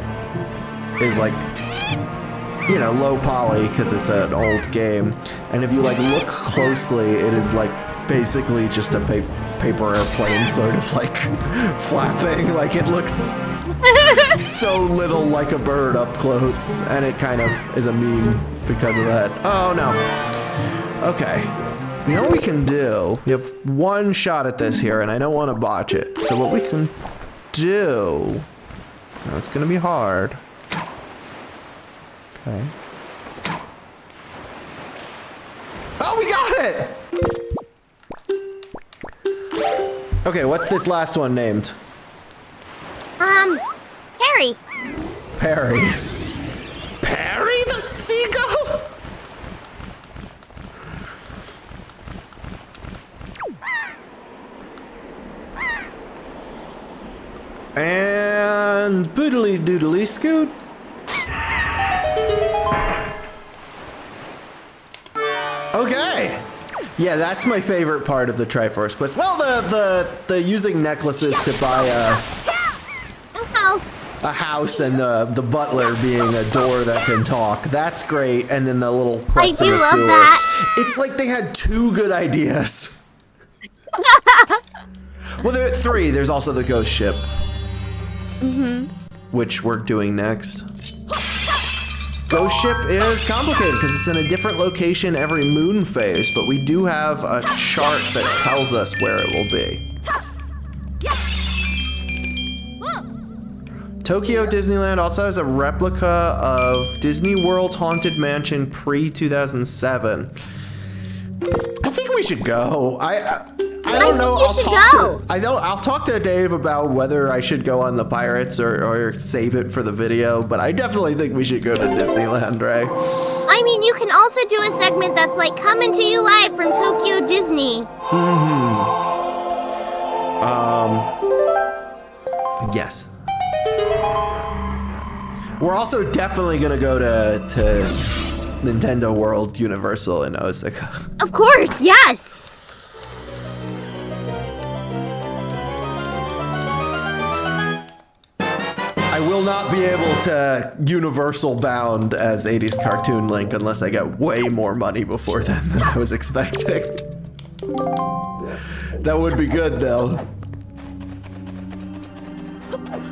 is like, you know, low poly because it's an old game. And if you like look closely, it is like basically just a paper airplane sort of like flapping. Like it looks so little like a bird up close, and it kind of is a meme because of that. Oh no. Okay. You know what we can do? We have one shot at this here, and I don't want to botch it. So what we can do... Now it's gonna be hard. Okay. Oh, we got it! Okay, what's this last one named? Perry. Perry. Perry the seagull? And boodly doodly scoot. Okay. Yeah, that's my favorite part of the Triforce quest. Well, the using necklaces to buy a house and the butler being a door that can talk. That's great. And then the little quest in the sewer. I do love that. It's like they had 2 good ideas. Well, there are 3. There's also the ghost ship. Which we're doing next. Ghost ship is complicated because it's in a different location every moon phase, but we do have a chart that tells us where it will be. Tokyo Disneyland also has a replica of Disney World's Haunted Mansion pre-2007. I think we should go. I don't know. I'll talk to Dave about whether I should go on the Pirates or save it for the video, but I definitely think we should go to Disneyland, right? I mean, you can also do a segment that's like coming to you live from Tokyo Disney. Yes. We're also definitely gonna go to Nintendo World Universal in Osaka. Of course, yes. I will not be able to Universal bound as 80s cartoon Link unless I get way more money before then than I was expecting. That would be good though.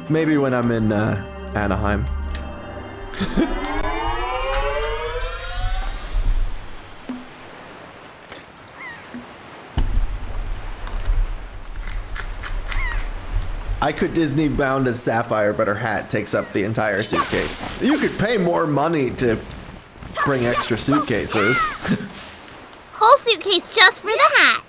Maybe when I'm in Anaheim. I could Disney bound as Sapphire, but her hat takes up the entire suitcase. You could pay more money to bring extra suitcases. whole suitcase just for the hat.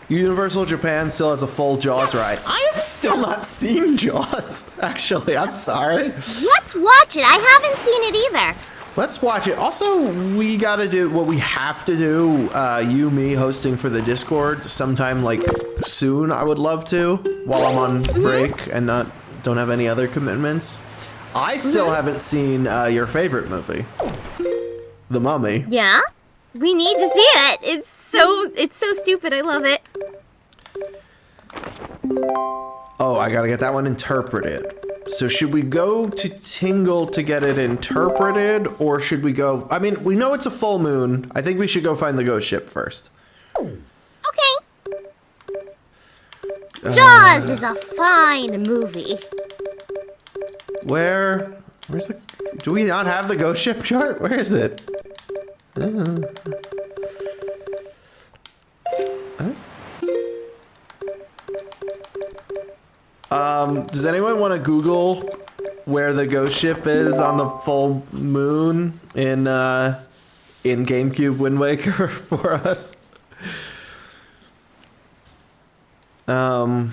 Universal Japan still has a full Jaws ride. I have still not seen Jaws, actually. I'm sorry. Let's watch it. I haven't seen it either. Let's watch it. Also, we gotta do what we have to do. You, me, hosting for the Discord sometime like soon. I would love to while I'm on break and don't have any other commitments. I still haven't seen your favorite movie, The Mummy. Yeah? We need to see it. It's so stupid. I love it. Oh, I gotta get that one interpreted. So should we go to Tingle to get it interpreted, or should we go... I mean, we know it's a full moon. I think we should go find the ghost ship first. Okay. Jaws is a fine movie. Where's the... Do we not have the ghost ship chart? Where is it? Does anyone want to Google where the ghost ship is on the full moon in GameCube Wind Waker for us? The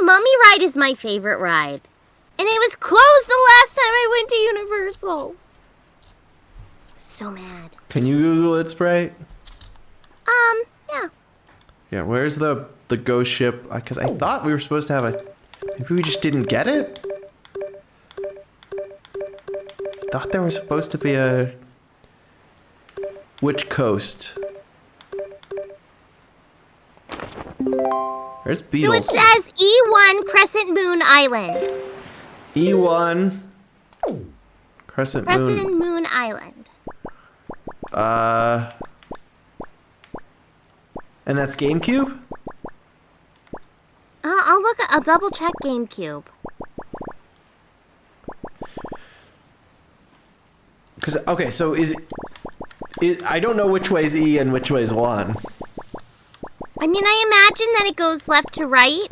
Mummy ride is my favorite ride. And it was closed the last time I went to Universal. So mad. Can you Google it, Sprite? Yeah. Yeah, where's the ghost ship? Because I thought we were supposed to have a... Maybe we just didn't get it? I thought there was supposed to be a... Which coast? There's So Beatles. it says E1 Crescent Moon Island. E1 Crescent Moon Island. And that's GameCube? I'll double check GameCube. Because, okay, so I don't know which way is E and which way is 1. I mean, I imagine that it goes left to right.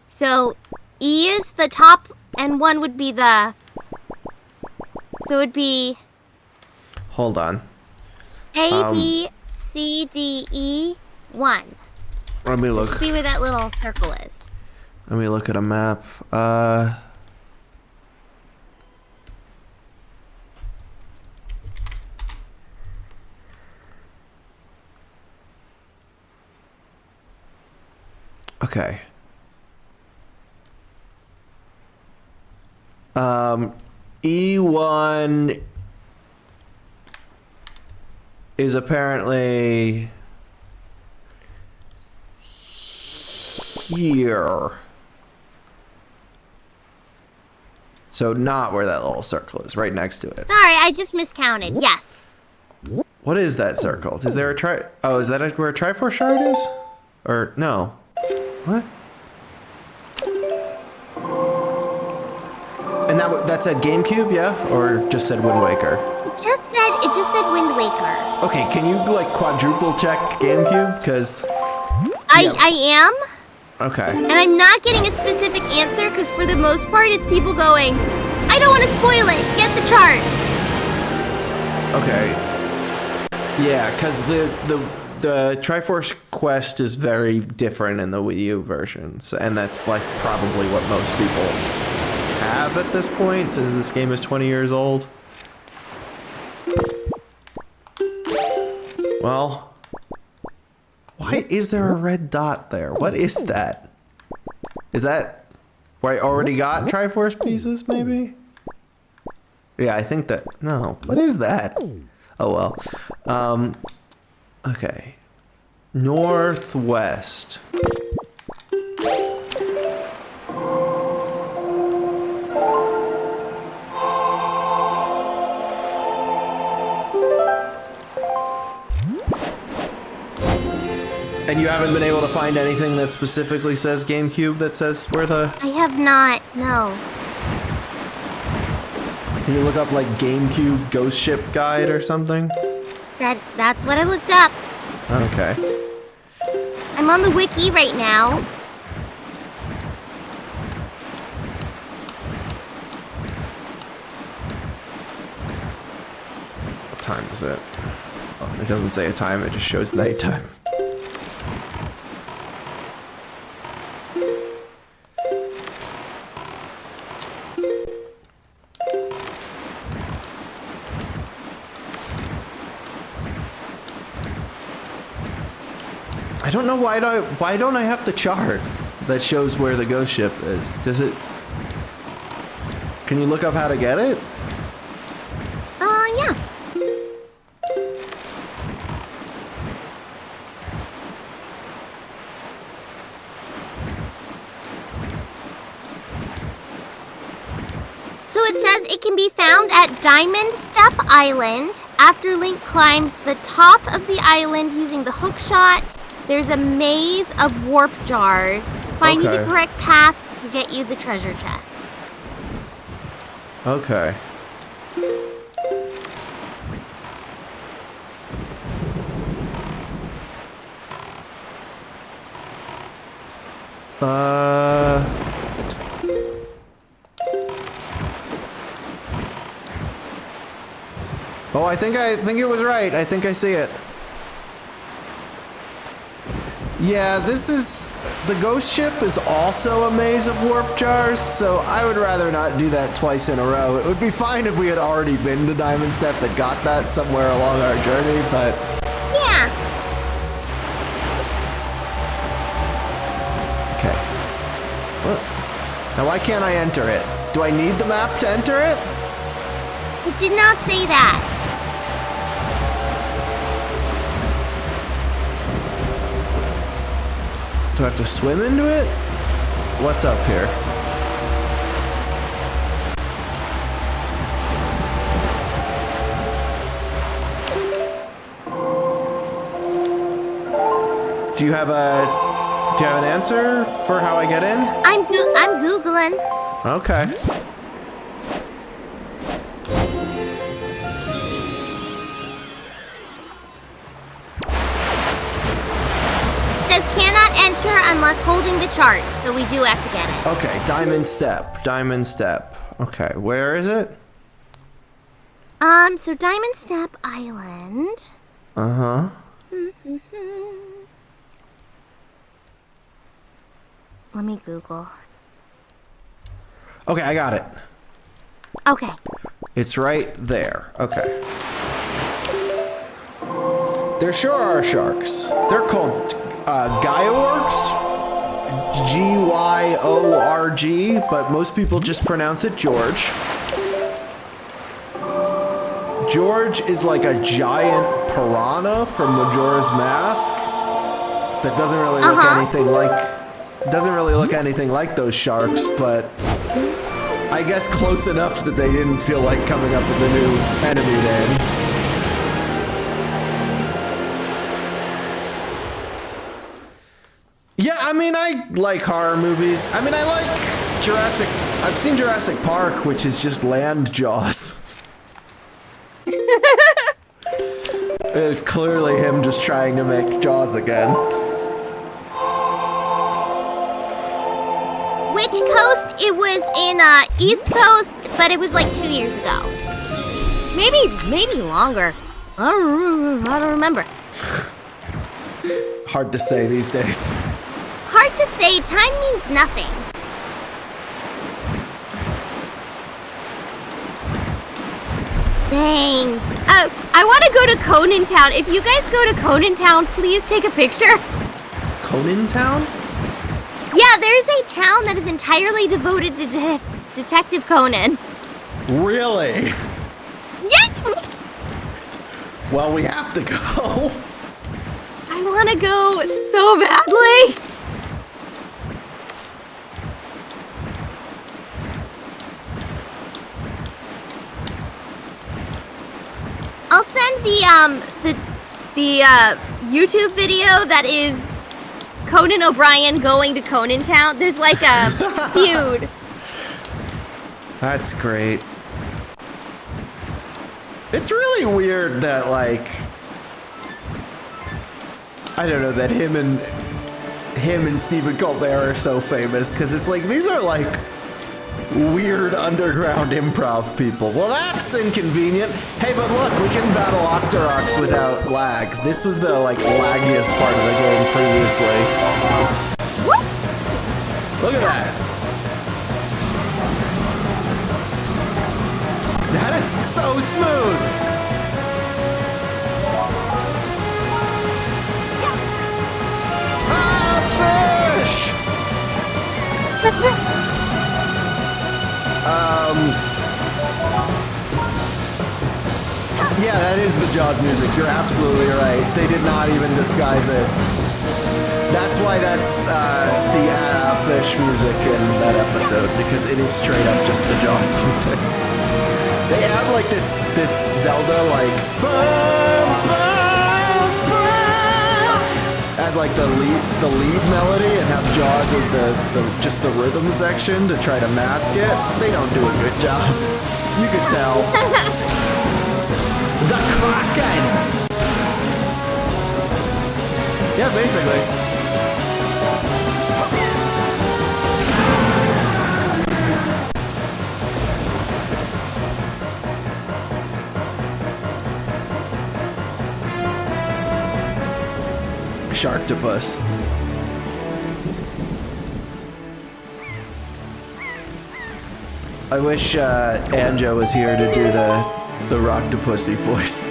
So E is the top and 1 would be the... So it would be... Hold on. A, B, C, D, E, 1. Let me So look. see where that little circle is. Let me look at a map. Okay. E1 is apparently here. So not where that little circle is, right next to it. Sorry, I just miscounted. Yes. What is that circle? Is there a Oh, is that where a Triforce shard is? Or no? What? And that said GameCube, yeah? Or just said Wind Waker? It just said Wind Waker. Okay, can you like quadruple check GameCube? Because I am. Okay. And I'm not getting a specific answer because for the most part it's people going, I don't want to spoil it. Get the chart. Okay. Yeah, because the Triforce Quest is very different in the Wii U versions, and that's like probably what most people have at this point, since this game is 20 years old. Well, why is there a red dot there? What is that? Is that where I already got Triforce pieces, maybe? Yeah, I think that... No, what is that? Oh, well. Okay. Northwest. And you haven't been able to find anything that specifically says GameCube that says where the... I have not, no. Can you look up like GameCube Ghost Ship Guide or something? That's what I looked up. Okay. I'm on the wiki right now. What time is it? Oh, It doesn't say a time, it just shows nighttime. I don't know why don't I have the chart that shows where the ghost ship is? Does it? Can you look up how to get it? Yeah. So it says it can be found at Diamond Step Island. After Link climbs the top of the island using the hook shot, there's a maze of warp jars. Finding the correct path will get you the treasure chest. Okay. Oh, I think it was right. I think I see it. Yeah, the ghost ship is also a maze of warp jars, so I would rather not do that twice in a row. It would be fine if we had already been to Diamond Step and got that somewhere along our journey, but... Yeah. Okay. What? Now why can't I enter it? Do I need the map to enter it? It did not say that. Do I have to swim into it? What's up here? Do you have an answer for how I get in? I'm Googling. Okay. It says cannot enter unless holding the chart, so we do have to get it. Okay, Diamond Step. Diamond Step. Okay, where is it? So Diamond Step Island. Uh-huh. Let me Google. Okay, I got it. Okay. It's right there. Okay. There sure are sharks. They're called Gyorgs. Gyorg, but most people just pronounce it George. George is like a giant piranha from Majora's Mask that doesn't really look anything like those sharks, but I guess close enough that they didn't feel like coming up with a new enemy name. Yeah, I mean, I like horror movies. I mean, I like I've seen Jurassic Park, which is just land Jaws. It's clearly him just trying to make Jaws again. Which coast? It was in East Coast, but it was like 2 years ago. Maybe longer. I don't remember. Hard to say these days. Hard to say. Time means nothing. Dang. I want to go to Conan Town. If you guys go to Conan Town, please take a picture. Conan Town? Yeah, there's a town that is entirely devoted to Detective Conan. Really? Yes! Well, we have to go. I want to go so badly. I'll send the YouTube video that is Conan O'Brien going to Conan Town. There's like a feud. That's great. It's really weird that, like, I don't know, that him and Stephen Colbert are so famous, because it's like, these are like weird underground improv people. Well, that's inconvenient. Hey, but look, we can battle Octoroks without lag. This was the, like, laggiest part of the game previously. Look at that. That is so smooth. Fish! Yeah, that is the Jaws music. You're absolutely right. They did not even disguise it. That's why that's the fish music in that episode, because it is straight up just the Jaws music. They have like this Zelda like as like the lead melody, and have Jaws as the just the rhythm section to try to mask it. They don't do a good job. You could tell. The Kraken! Yeah, basically. Sharktopus. I wish Anjo was here to do the Rocktopusy voice.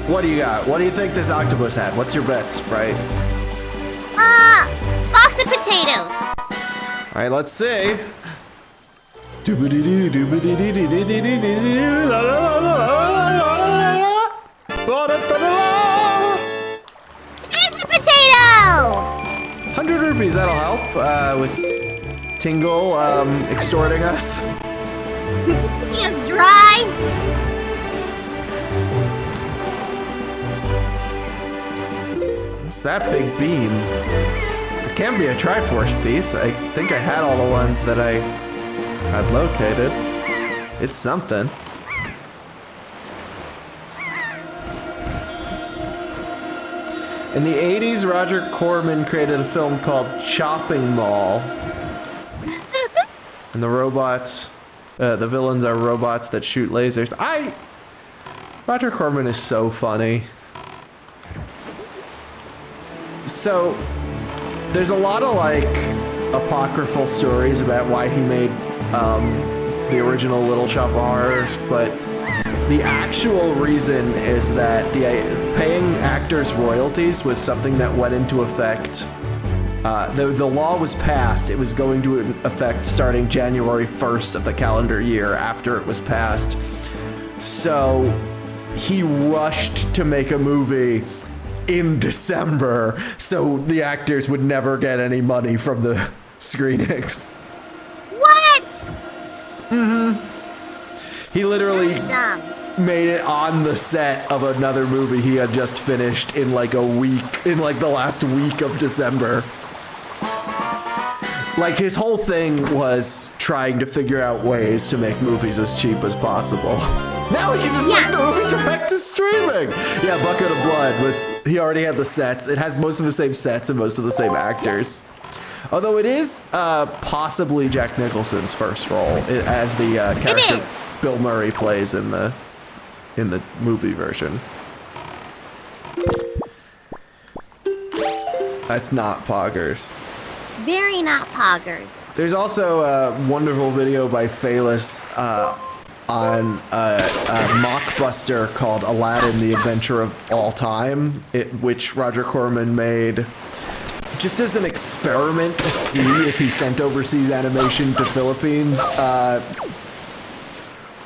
What do you got? What do you think this octopus had? What's your bet, Sprite? Box of potatoes. All right, let's see. It's a potato! 100 rupees, that'll help with Tingle extorting us. He is dry. What's that big beam? It can't be a Triforce piece. I think I had all the ones that I had located. It's something. In the 80s, Roger Corman created a film called Chopping Mall. And the robots, the villains are robots that shoot lasers. Roger Corman is so funny. So, there's a lot of like apocryphal stories about why he made the original Little Shop of Horrors, but the actual reason is that paying actors royalties was something that went into effect. The law was passed. It was going to effect starting January 1st of the calendar year after it was passed. So he rushed to make a movie in December so the actors would never get any money from the screenings. What? Mm-hmm. He literally Dumb. made it on the set of another movie he had just finished in like a week, in like the last week of December. Like his whole thing was trying to figure out ways to make movies as cheap as possible. Now we can just make the movie direct to streaming. Yeah, Bucket of Blood he already had the sets. It has most of the same sets and most of the same actors. Although it is possibly Jack Nicholson's first role as the character Bill Murray plays in the movie version. That's not Poggers. Very not Poggers. There's also a wonderful video by Phalis on a mockbuster called Aladdin, the Adventure of All Time, which Roger Corman made just as an experiment to see if he sent overseas animation to Philippines,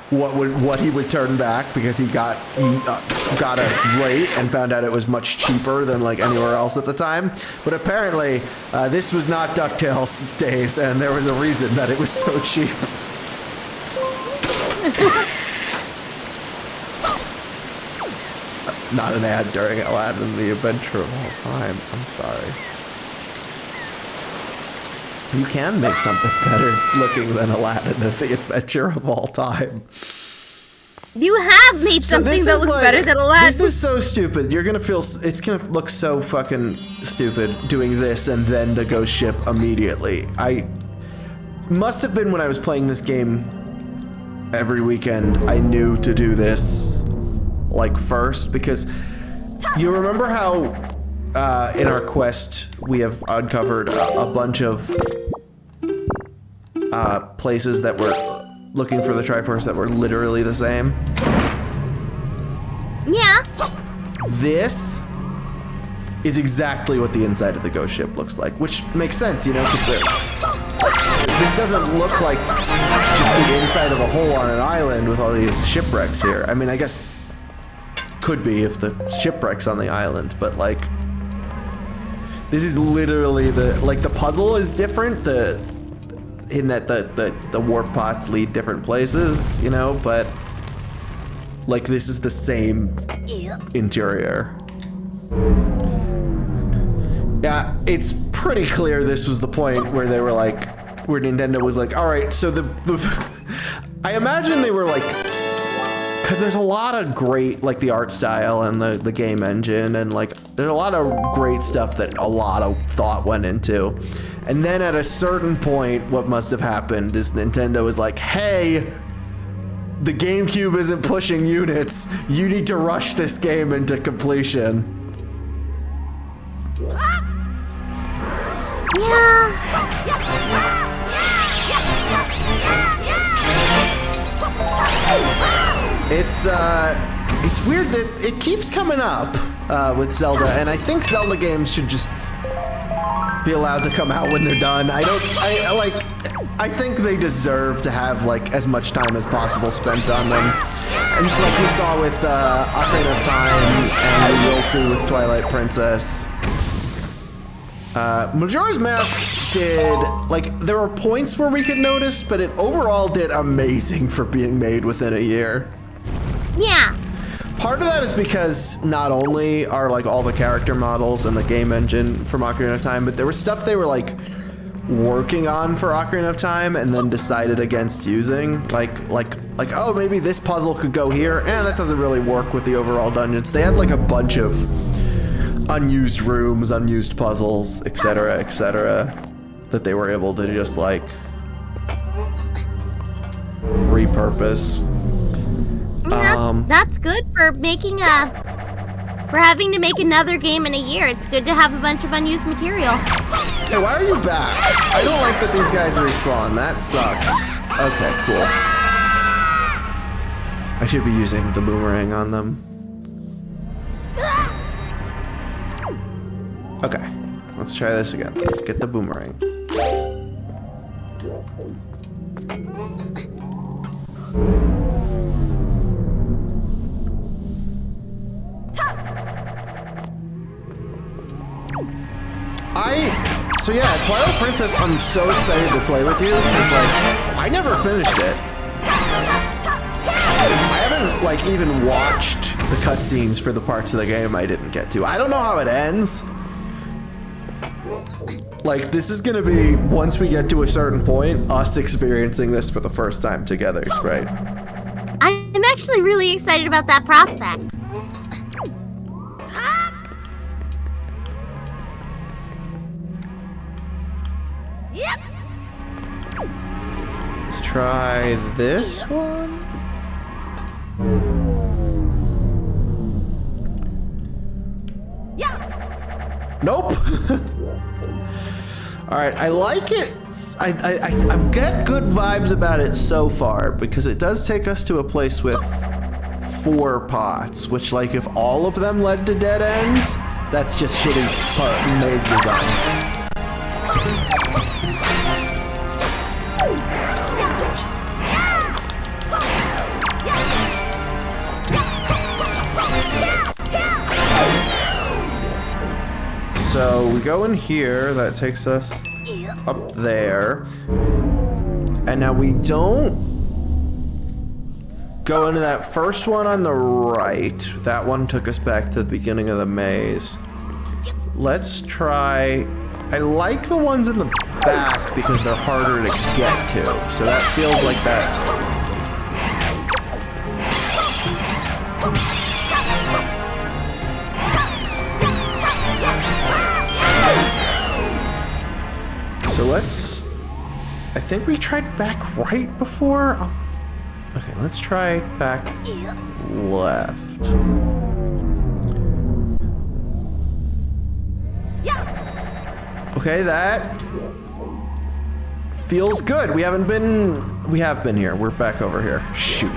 what he would turn back, because he got a rate and found out it was much cheaper than like anywhere else at the time. But apparently this was not DuckTales days, and there was a reason that it was so cheap. Not an ad during Aladdin, the Adventure of All Time. I'm sorry. You can make something better looking than Aladdin, the Adventure of All Time. You have made something that looks better than Aladdin. This is so stupid. You're gonna feel, it's gonna look so fucking stupid doing this and then the ghost ship immediately. I must have been when I was playing this game every weekend, I knew to do this like first, because you remember how in our quest we have uncovered a bunch of places that were looking for the Triforce that were literally the same? Yeah. This is exactly what the inside of the ghost ship looks like, which makes sense, you know, because this doesn't look like just the inside of a hole on an island with all these shipwrecks here. I mean, I guess could be if the shipwreck's on the island, but like this is literally the puzzle is different, in that the warp pots lead different places, you know, but like this is the same interior. Yeah, it's pretty clear this was the point where they were like, where Nintendo was like, all right, so I imagine they were like, because there's a lot of great, like the art style and the game engine, and like there's a lot of great stuff that a lot of thought went into. And then at a certain point, what must have happened is Nintendo was like, hey, the GameCube isn't pushing units. You need to rush this game into completion. It's weird that it keeps coming up with Zelda, and I think Zelda games should just be allowed to come out when they're done. I think they deserve to have like as much time as possible spent on them. And just like we saw with Ocarina of Time, and we will see with Twilight Princess. Majora's Mask did, like, there were points where we could notice, but it overall did amazing for being made within a year. Yeah. Part of that is because not only are like all the character models and the game engine from Ocarina of Time, but there was stuff they were like working on for Ocarina of Time and then decided against using. Like, oh, maybe this puzzle could go here. That doesn't really work with the overall dungeons. They had like a bunch of unused rooms, unused puzzles, etc., that they were able to just like repurpose. That's good for making for having to make another game in a year. It's good to have a bunch of unused material. Hey, why are you back? I don't like that these guys respawn. That sucks. Okay, cool. I should be using the boomerang on them. Okay, let's try this again. Get the boomerang. So yeah, Twilight Princess, I'm so excited to play with you, because like, I never finished it. I haven't like even watched the cutscenes for the parts of the game I didn't get to. I don't know how it ends. Like, this is gonna be, once we get to a certain point, us experiencing this for the first time together, right? I'm actually really excited about that prospect. Yep. Let's try this one. Yeah. Nope. All right, I like it. I've got good vibes about it so far, because it does take us to a place with 4 pots, which, like, if all of them led to dead ends, that's just shitty maze design. So we go in here, that takes us up there. And now we don't go into that first one on the right. That one took us back to the beginning of the maze. Let's try, I like the ones in the back because they're harder to get to. So that feels like that. So let's... I think we tried back right before. Okay, let's try back left. Okay, that feels good. We have been here. We're back over here. Shoot.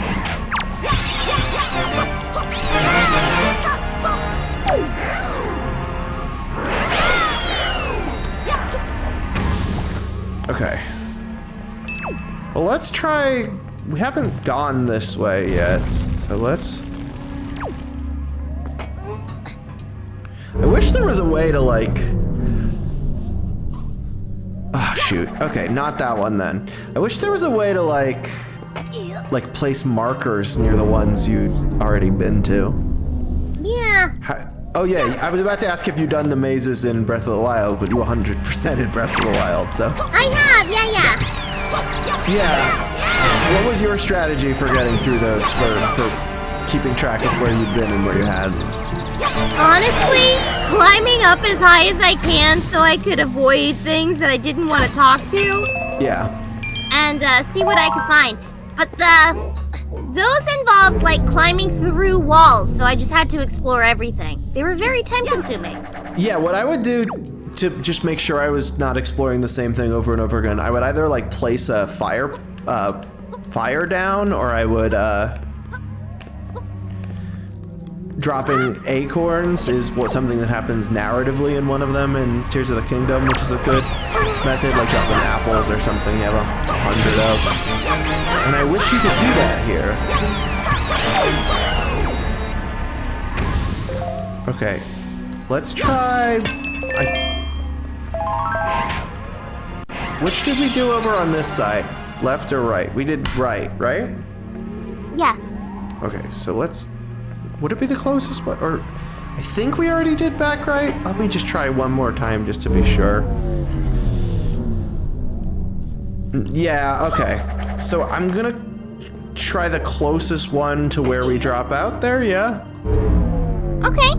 Okay. Well, let's try. We haven't gone this way yet, so let's. I wish there was a way to like. Ah, shoot. Okay, not that one then. I wish there was a way to like place markers near the ones you'd already been to. Yeah. Oh yeah, I was about to ask if you'd done the mazes in Breath of the Wild, but you 100% in Breath of the Wild, so. I have, yeah. Yeah. What was your strategy for getting through those, for keeping track of where you'd been and where you hadn't? Honestly, climbing up as high as I can so I could avoid things that I didn't want to talk to. Yeah. And see what I could find. But those involved like climbing through walls, so I just had to explore everything. They were very time consuming. Yeah, what I would do to just make sure I was not exploring the same thing over and over again, I would either like place a fire down, or I would dropping acorns is something that happens narratively in one of them in Tears of the Kingdom, which is a good method, like dropping apples or something you have 100 of. And I wish you could do that here. Okay, let's try. Which did we do over on this side? Left or right? We did right, right? Yes. Okay, so let's. Would it be the closest one? Or I think we already did back right. Let me just try one more time just to be sure. Yeah, okay. So I'm gonna try the closest one to where we drop out there, yeah? Okay.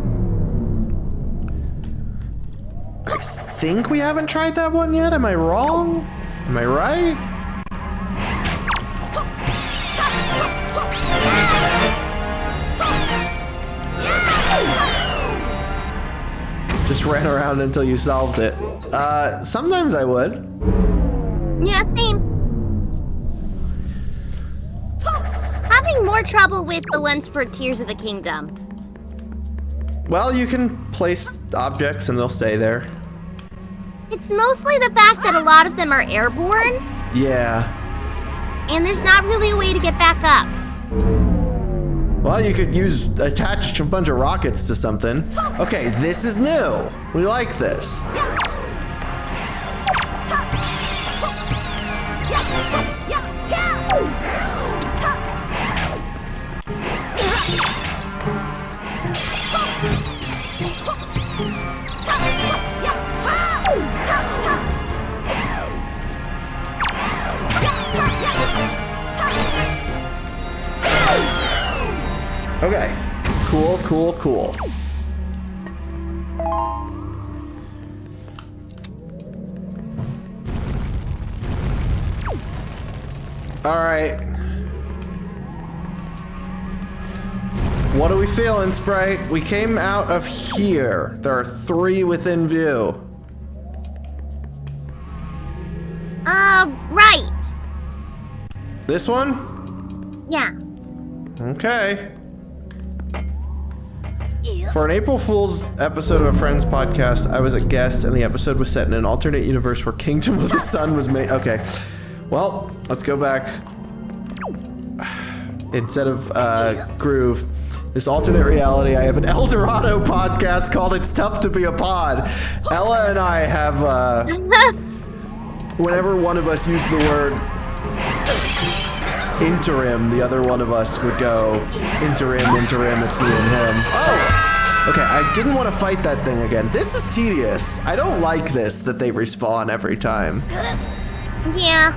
I think we haven't tried that one yet. Am I wrong? Am I right? Just ran around until you solved it. Sometimes I would. Yeah, same. Having more trouble with the ones for Tears of the Kingdom. Well, you can place objects and they'll stay there. It's mostly the fact that a lot of them are airborne, Yeah. and there's not really a way to get back up. Well, you could attach a bunch of rockets to something. Okay, this is new. We like this. Okay, cool, cool, cool. All right. What are we feeling, Sprite? We came out of here. There are 3 within view. Right. This one? Yeah. Okay. For an April Fool's episode of a Friends podcast, I was a guest, and the episode was set in an alternate universe where Kingdom of the Sun was made. Okay. Well, let's go back. Instead of Groove, this alternate reality, I have an El Dorado podcast called It's Tough to Be a Pod. Ella and I have, whenever one of us used the word interim, the other one of us would go, interim, it's me and him. Oh! Okay, I didn't want to fight that thing again. This is tedious. I don't like this, that they respawn every time. Yeah.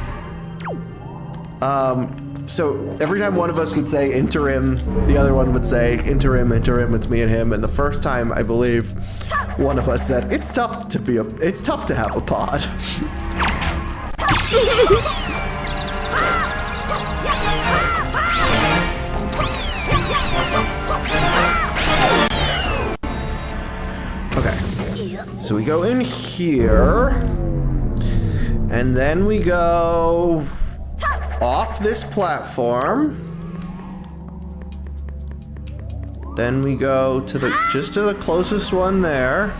So every time one of us would say interim, the other one would say interim, it's me and him. And the first time, I believe, one of us said, it's tough to have a pod. Okay. So we go in here. And then we go off this platform. Then we go to the just to the closest one there.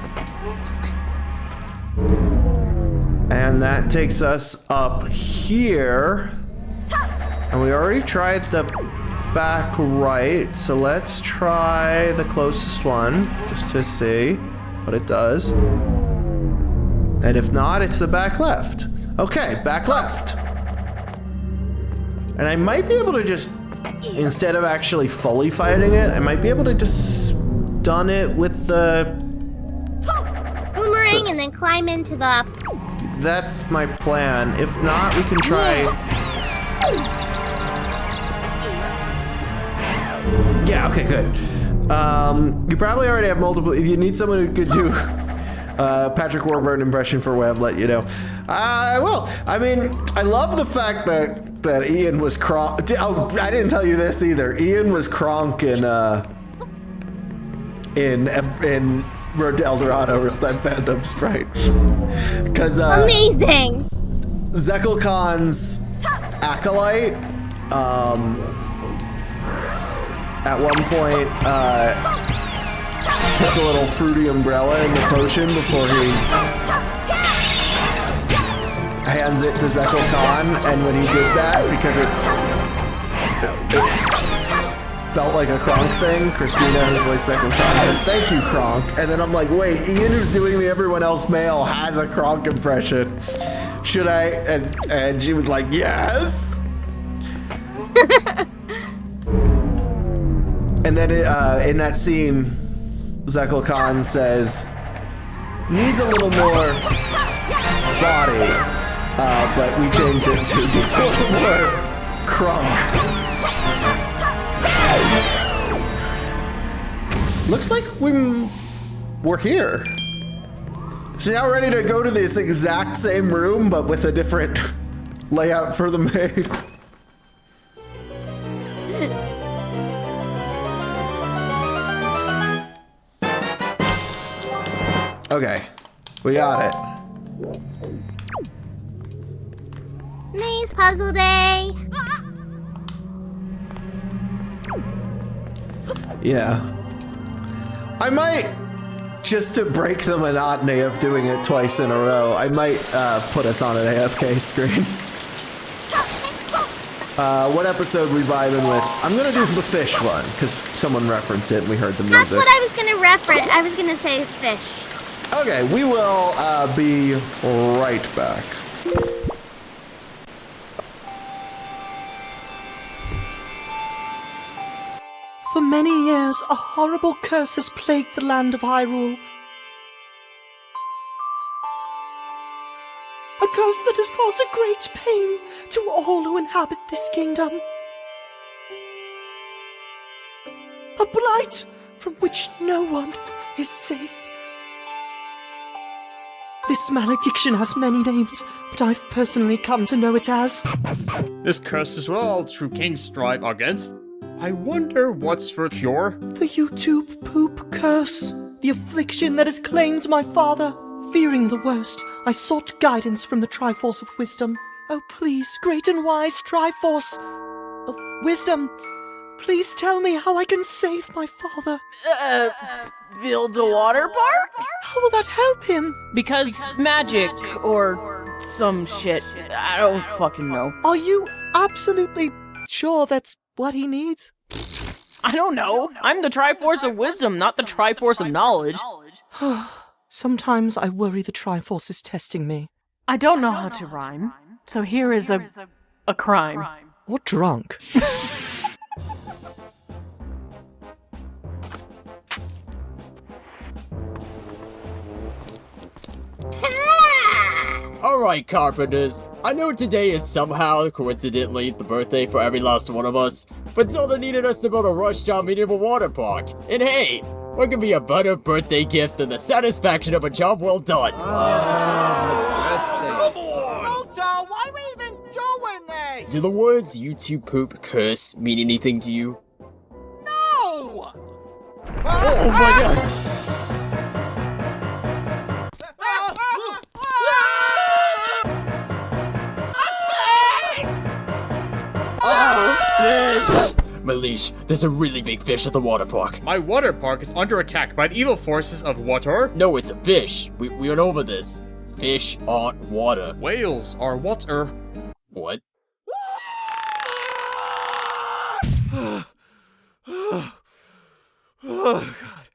And that takes us up here. And we already tried the back right, so let's try the closest one just to see what it does. And if not, it's the back left. Okay, back left. And I might be able to just, instead of actually fully fighting it, I might be able to just stun it with the boomerang and then climb into the... That's my plan. If not, we can try... Yeah, okay, good. You probably already have multiple... If you need someone who could do Patrick Warburton impression for Web, let you know. I will. I mean, I love the fact that Ian was Kronk. Oh, I didn't tell you this either. Ian was Kronk in Road to El Dorado, Real Time Phantom Sprite. Because amazing. Zekel Khan's acolyte, at one point, puts a little fruity umbrella in the potion before he hands it to Zekel Khan, and when he did that, because it felt like a Kronk thing, Christina, who voiced Zekel Khan, said, "Thank you, Kronk." And then I'm like, wait, Ian, who's doing the Everyone Else male, has a Kronk impression. Should I? And she was like, yes. And then in that scene, Zekel Khan says, needs a little more body, but we changed it to needs a little more Kronk. Looks like we're here. So now we're ready to go to this exact same room, but with a different layout for the maze. Okay, we got it. Maze puzzle day. Yeah. I might, just to break the monotony of doing it twice in a row, I might put us on an AFK screen. What episode we vibing with? I'm gonna do the fish one, because someone referenced it and we heard the music. That's what I was gonna reference. I was gonna say fish. Okay, we will be right back. For many years, a horrible curse has plagued the land of Hyrule. A curse that has caused a great pain to all who inhabit this kingdom. A blight from which no one is safe. This malediction has many names, but I've personally come to know it as... This curse is what all true kings strive against. I wonder what's for cure? The YouTube poop curse. The affliction that has claimed my father. Fearing the worst, I sought guidance from the Triforce of Wisdom. Oh please, great and wise Triforce of Wisdom, please tell me how I can save my father. Build a water park? How will that help him? Because magic or some shit. I don't fucking know. Are you absolutely sure that's what he needs? I don't know. I'm the Triforce of Wisdom, not the Triforce of Knowledge. Sometimes I worry the Triforce is testing me. I don't know how to rhyme, so here is a crime. Or drunk. Alright, Carpenters. I know today is somehow, coincidentally, the birthday for every last one of us, but Zelda needed us to build a rush-job medieval water park. And hey, what could be a better birthday gift than the satisfaction of a job well done? Why were you Do the words "you two poop curse" mean anything to you? No! Oh my god! Malish, there's a really big fish at the water park. My water park is under attack by the evil forces of water. No, it's a fish. We went over this. Fish aren't water. Whales are water. What? Oh, God.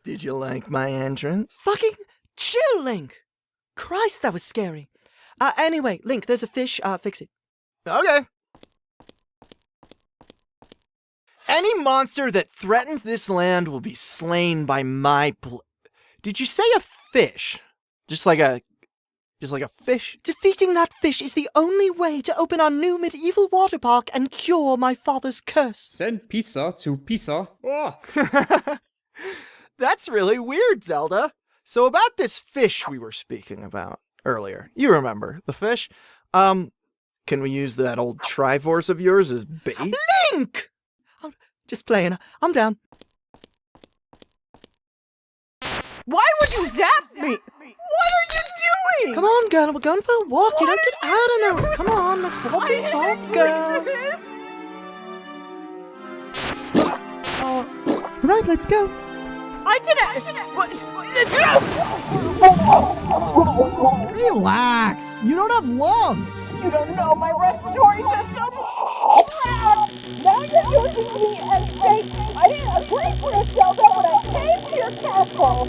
Did you like my entrance? Fucking chill, Link! Christ, that was scary. Anyway, Link, there's a fish. Fix it. Okay. Any monster that threatens this land will be slain by my Did you say a fish? Just like a fish? Defeating that fish is the only way to open our new medieval water park and cure my father's curse. Send pizza to Pisa. Oh. That's really weird, Zelda. So about this fish we were speaking about earlier. You remember, the fish? Can we use that old Triforce of yours as bait? Link! I'm just playing. I'm down. Why would you zap me? What are you doing? Come on, girl. We're going for a walk. You don't get out enough. Come on, let's walk and talk, girl. Right, let's go. I didn't. Relax. You don't have lungs. You don't know my respiratory system. Now you're using me as bait. I didn't agree for a Zelda when I came to your castle.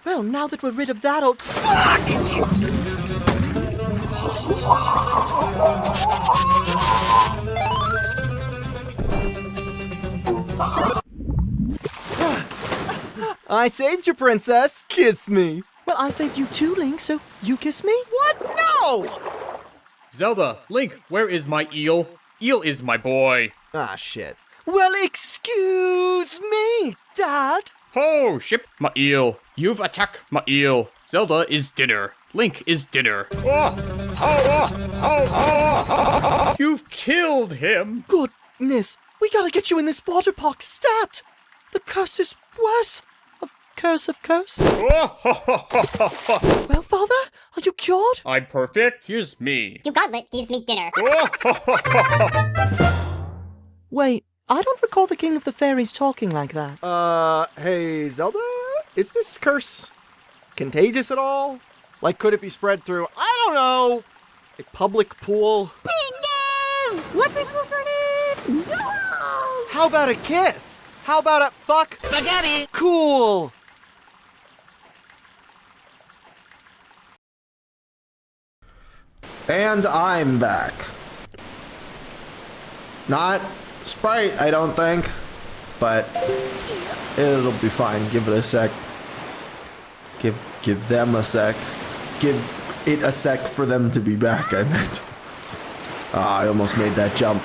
Well, now that we're rid of that old fuck! I saved you, princess. Kiss me. Well, I saved you too, Link, so you kiss me? What? No! Zelda, Link, where is my eel? Eel is my boy. Ah, shit. Well, excuse me, Dad. Oh, ship my eel. You've attacked my eel. Zelda is dinner. Link is dinner. You've killed him. Goodness, we gotta get you in this water park stat. The curse is worse. Curse of curse. Well, Father, are you cured? I'm perfect. Here's me. Your gauntlet gives me dinner. Wait, I don't recall the King of the Fairies talking like that. Hey, Zelda? Is this curse contagious at all? Like, could it be spread through, I don't know, a public pool? Bingo! What's this for it? How about a kiss? How about a fuck? Spaghetti! Cool! And I'm back. Not Sprite, I don't think, but it'll be fine. Give it a sec. Give them a sec. Give it a sec for them to be back, I meant. I almost made that jump.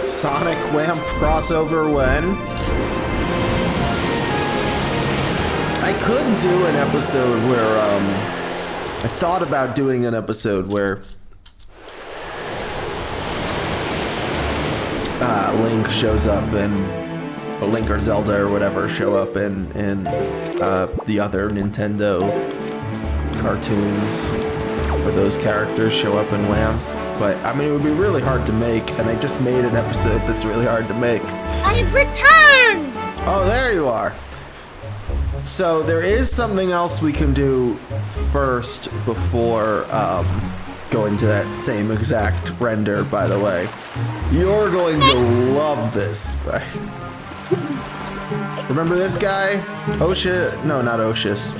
Sonic Wham crossover when? I could do an episode where, I thought about doing an episode where Link shows up or Link or Zelda or whatever show up in the other Nintendo cartoons where those characters show up in Wham. But, I mean, it would be really hard to make, and I just made an episode that's really hard to make. I have returned! Oh, there you are. So, there is something else we can do first before going to that same exact render, by the way. You're going to love this. Remember this guy? Osha? No, not Oshus.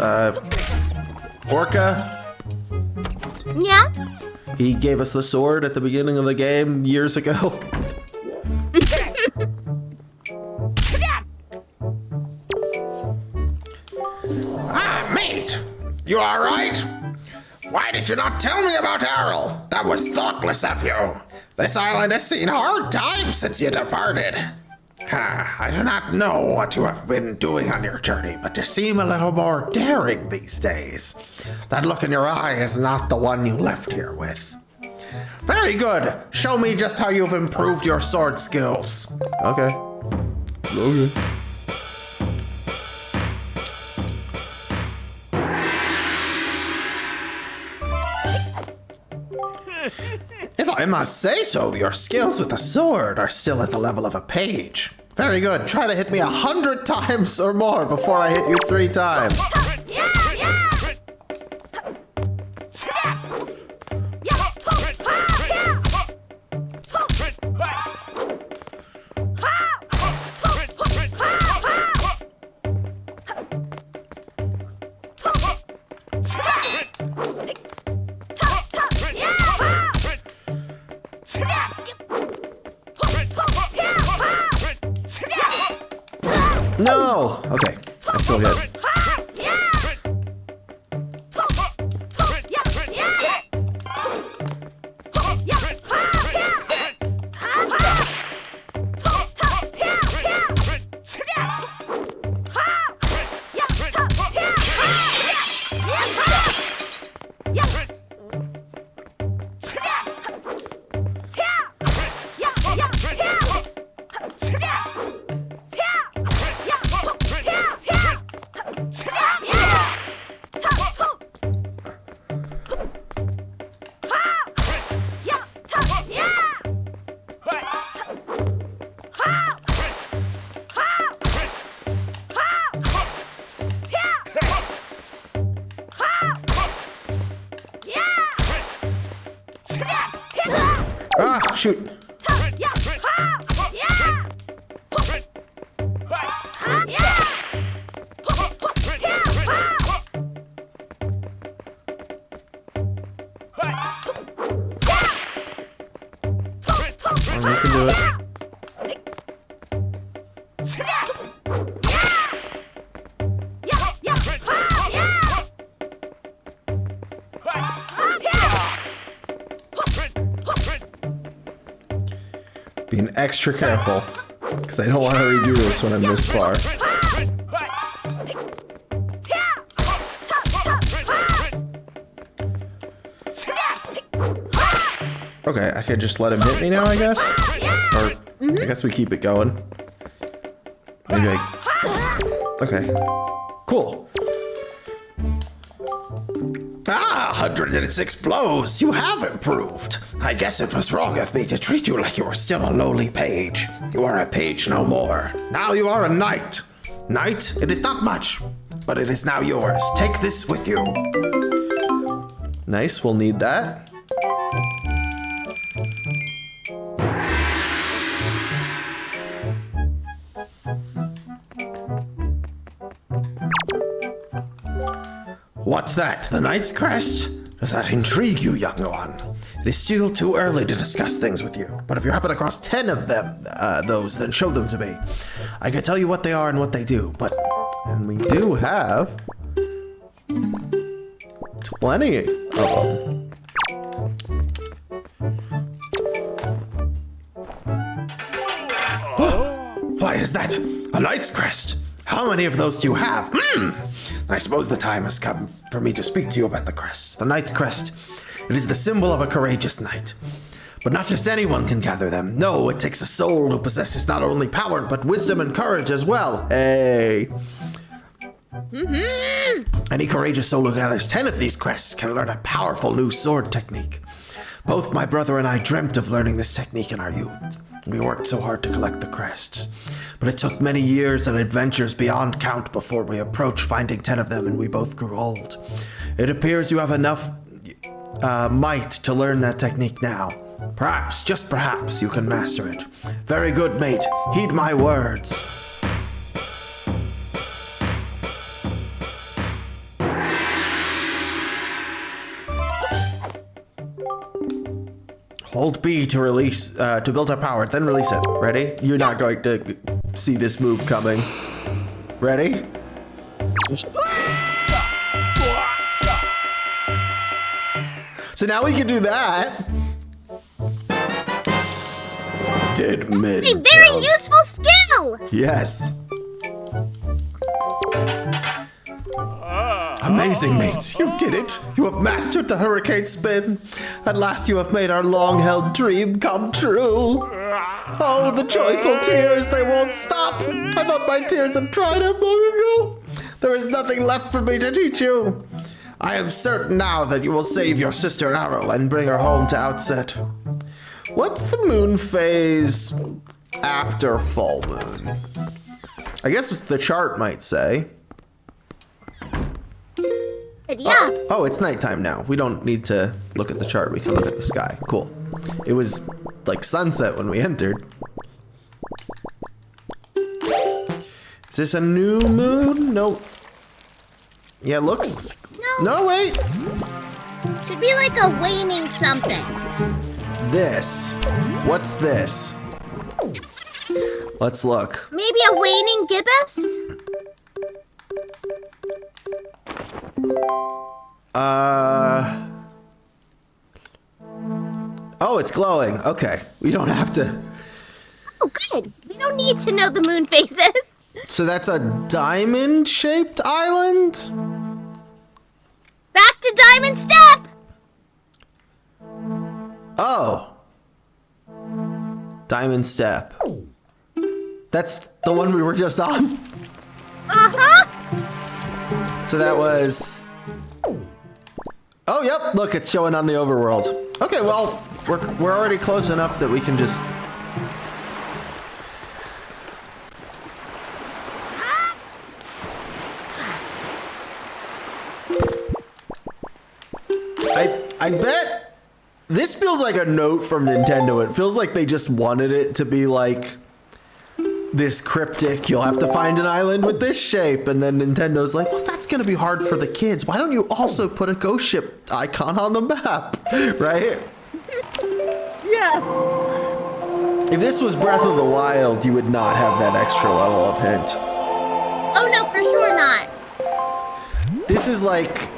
Orca? Yeah? He gave us the sword at the beginning of the game years ago. right? Why did you not tell me about Errol? That was thoughtless of you. This island has seen hard times since you departed. I do not know what you have been doing on your journey, but you seem a little more daring these days. That look in your eye is not the one you left here with. Very good. Show me just how you've improved your sword skills. Okay. If I must say so, your skills with the sword are still at the level of a page. Very good. Try to hit me 100 times or more before I hit you 3 times. No! Okay, I still hit. Ah, shoot. You can do it. Being extra careful, because I don't want to redo this when I'm this far. Okay, I could just let him hit me now, I guess? Or, I guess we keep it going. Maybe I... Okay. Cool. Ah, 106 blows! You have improved! I guess it was wrong of me to treat you like you were still a lowly page. You are a page no more. Now you are a knight. Knight, it is not much, but it is now yours. Take this with you. Nice, we'll need that. What's that? The Knight's Crest? Does that intrigue you, young one? It is still too early to discuss things with you, but if you happen across 10 of them, then show them to me. I can tell you what they are and what they do, and we do have 20 of them. Why is that? A Knight's Crest? How many of those do you have? I suppose the time has come for me to speak to you about the crest. The Knight's Crest. It is the symbol of a courageous knight. But not just anyone can gather them. No, it takes a soul who possesses not only power, but wisdom and courage as well. Hey. Any courageous soul who gathers 10 of these crests can learn a powerful new sword technique. Both my brother and I dreamt of learning this technique in our youth. We worked so hard to collect the crests. But it took many years and adventures beyond count before we approached finding 10 of them, and we both grew old. It appears you have enough might to learn that technique now. Perhaps, just perhaps, you can master it. Very good, mate. Heed my words. Hold B to release, to build up power, then release it. Ready? You're not going to see this move coming. Ready? So now we can do that. Did men It's a very useful skill! Yes. Amazing, mates. You did it. You have mastered the hurricane spin. At last you have made our long-held dream come true. Oh, the joyful tears, they won't stop. I thought my tears had dried up long ago. There is nothing left for me to teach you. I am certain now that you will save your sister Arrow and bring her home to Outset. What's the moon phase after full moon? I guess the chart might say. Yeah. Oh, it's nighttime now. We don't need to look at the chart. We can look at the sky. Cool. It was like sunset when we entered. Is this a new moon? No. Yeah, looks. No, wait. Should be like a waning something. This. What's this? Let's look. Maybe a waning gibbous? Oh, it's glowing. Okay. We don't have to. Oh, good. We don't need to know the moon phases. So that's a diamond-shaped island? Back to Diamond Step! Oh. Diamond Step. That's the one we were just on? Uh-huh. So that was... Oh, yep. Look, it's showing on the overworld. Okay, well, we're already close enough that we can just... I bet this feels like a note from Nintendo. It feels like they just wanted it to be like this cryptic, you'll have to find an island with this shape, and then Nintendo's like, well, that's gonna be hard for the kids. Why don't you also put a ghost ship icon on the map, right? Yeah. If this was Breath of the Wild, you would not have that extra level of hint. Oh no, for sure not. This is like...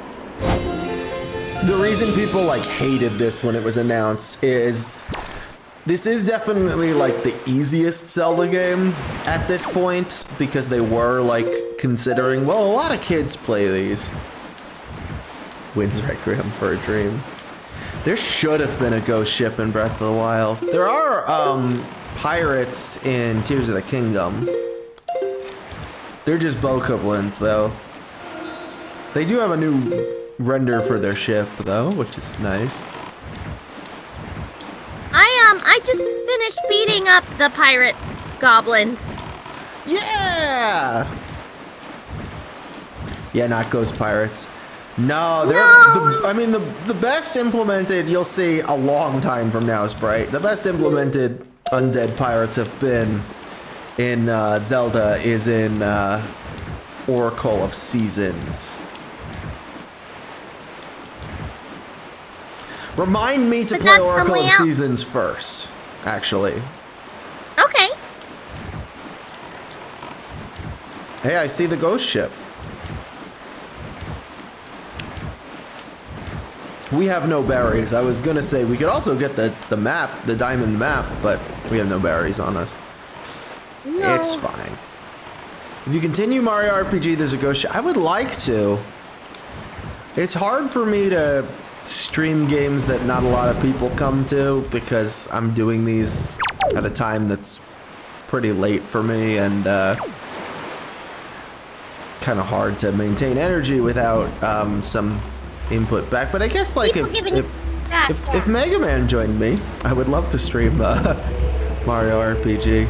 The reason people like hated this when it was announced is this is definitely like the easiest Zelda game at this point because they were like considering, well, a lot of kids play these. Wind's Requiem for a Dream. There should have been a ghost ship in Breath of the Wild. There are pirates in Tears of the Kingdom. They're just bokoblins though. They do have a new render for their ship though, which is nice. I just finished beating up the pirate goblins. Yeah! Yeah, not ghost pirates. No, they're I mean the best implemented, you'll see a long time from now, Sprite. The best implemented undead pirates have been in Zelda is in Oracle of Seasons. Remind me to play Oracle of Seasons first, actually. Okay. Hey, I see the ghost ship. We have no berries. I was gonna say we could also get the map, the diamond map, but we have no berries on us. No. It's fine. If you continue Mario RPG, there's a ghost ship. I would like to. It's hard for me to stream games that not a lot of people come to because I'm doing these at a time that's pretty late for me and kind of hard to maintain energy without some input back. But I guess like if Mega Man joined me, I would love to stream Mario RPG.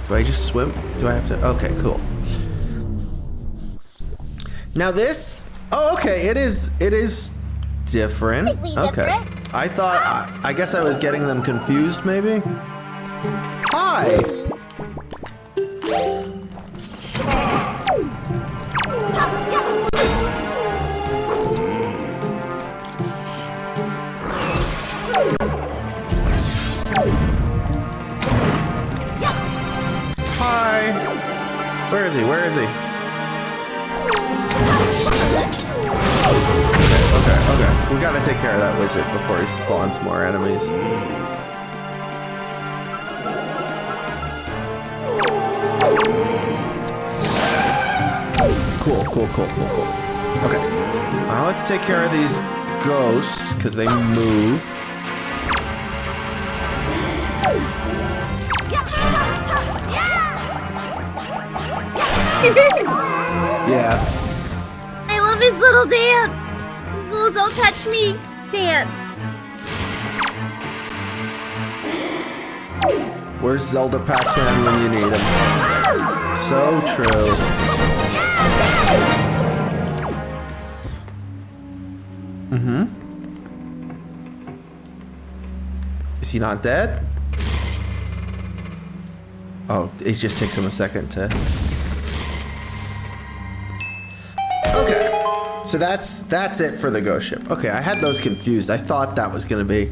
Do I just swim? Do I have to? Okay, cool. Now this, oh, okay, it is different. Okay. I thought, I guess I was getting them confused maybe. Hi. Hi. Where is he? Where is he? Okay. We gotta take care of that wizard before he spawns more enemies. Cool. Okay. Now let's take care of these ghosts, because they move. Yeah. I love his little dance. His little don't touch me dance. Where's Zelda Pac-Man when you need him? So true. Is he not dead? Oh, it just takes him a second to... Okay. So that's it for the ghost ship. Okay, I had those confused. I thought that was gonna be...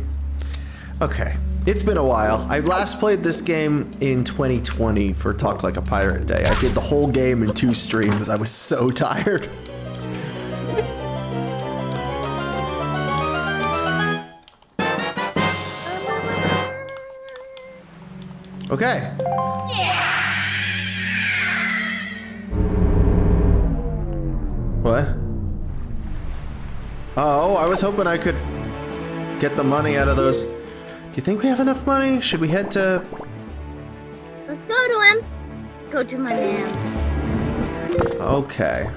Okay. It's been a while. I last played this game in 2020 for Talk Like a Pirate Day. I did the whole game in 2 streams. I was so tired. Okay. What? Oh, I was hoping I could get the money out of those. Do you think we have enough money? Should we head to... Let's go to him. Let's go to my man's. Okay.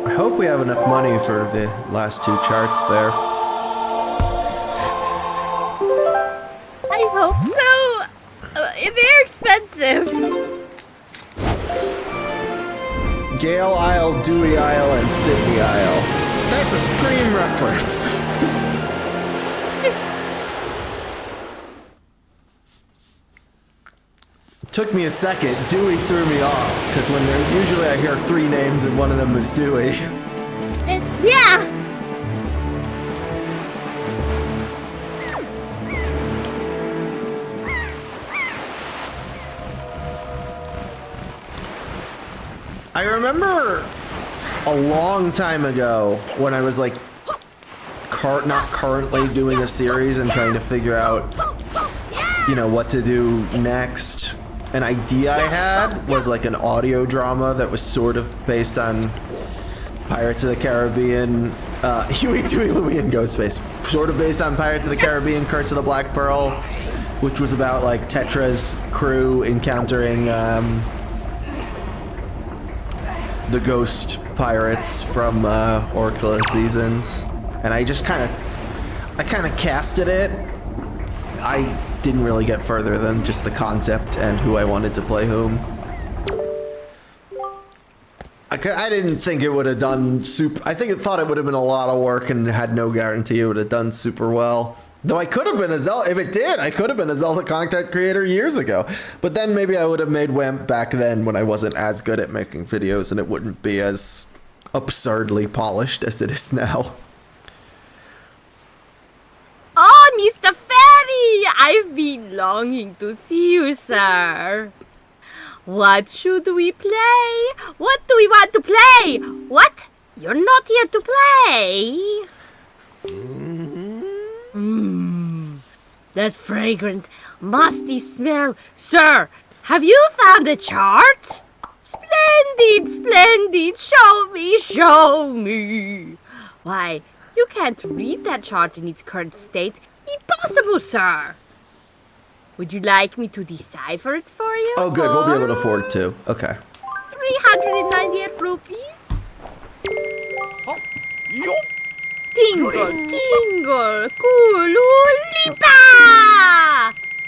I hope we have enough money for the last 2 charts there. I hope so. They're expensive. Gale Isle, Dewey Isle, and Sydney Isle. That's a Scream reference. Took me a second. Dewey threw me off because when usually I hear 3 names and one of them is Dewey. Yeah. I remember a long time ago when I was like not currently doing a series and trying to figure out, you know, what to do next. An idea I had was like an audio drama that was sort of based on Pirates of the Caribbean, Huey, Dewey, Louie, and Ghostface. Sort of based on Pirates of the Caribbean, Curse of the Black Pearl, which was about like Tetra's crew encountering the ghost pirates from Orkla seasons. And I just kind of casted it. I didn't really get further than just the concept and who I wanted to play whom. I didn't think it would have done super... I thought it would have been a lot of work and had no guarantee it would have done super well. Though I could have been a Zelda... If it did, I could have been a Zelda content creator years ago. But then maybe I would have made WAMP back then when I wasn't as good at making videos and it wouldn't be as absurdly polished as it is now. Oh, Mr. Fairy! I've been longing to see you, sir. What should we play? What do we want to play? What? You're not here to play? That fragrant, musty smell. Sir, have you found a chart? Splendid, splendid. Show me, show me. Why, you can't read that chart in its current state. Impossible, sir. Would you like me to decipher it for you? Oh, good. We'll be able to afford to. Okay. 398 rupees. Tingle, tingle, Kululipa!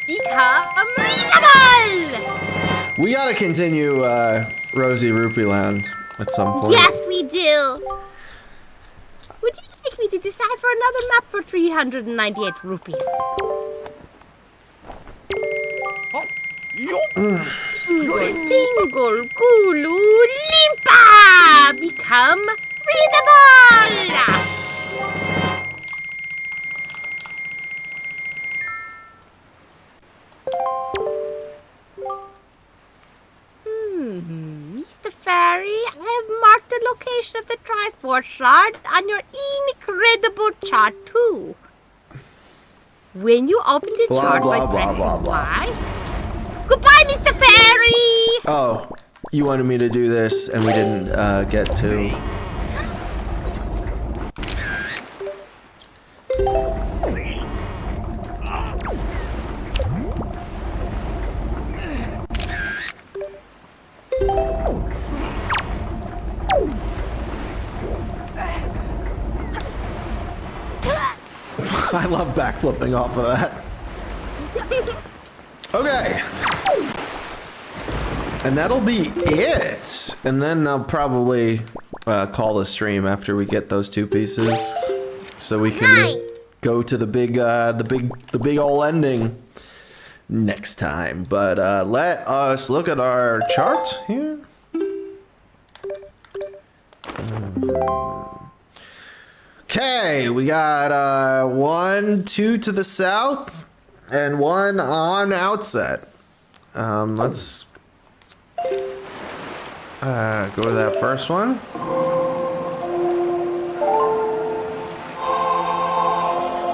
Become readable! We gotta continue Rosie Rupee Land at some point. Yes, we do. Would you like me to decipher another map for 398 rupees? Tingle, tingle, Kululipa! Become readable! Mr. Fairy, I have marked location of the Triforce Shard on your incredible chart, too. When you open the Blah, chart blah, by blah, pressing blah, blah. Y. Goodbye, Mr. Fairy! Oh, you wanted me to do this, and we didn't get to. I love backflipping off of that. Okay. And that'll be it. And then I'll probably call the stream after we get those two pieces, so we can go to the big ol' ending next time. But let us look at our chart here. Okay, we got 1, 2 to the south, and 1 on outset. Let's go with that first one.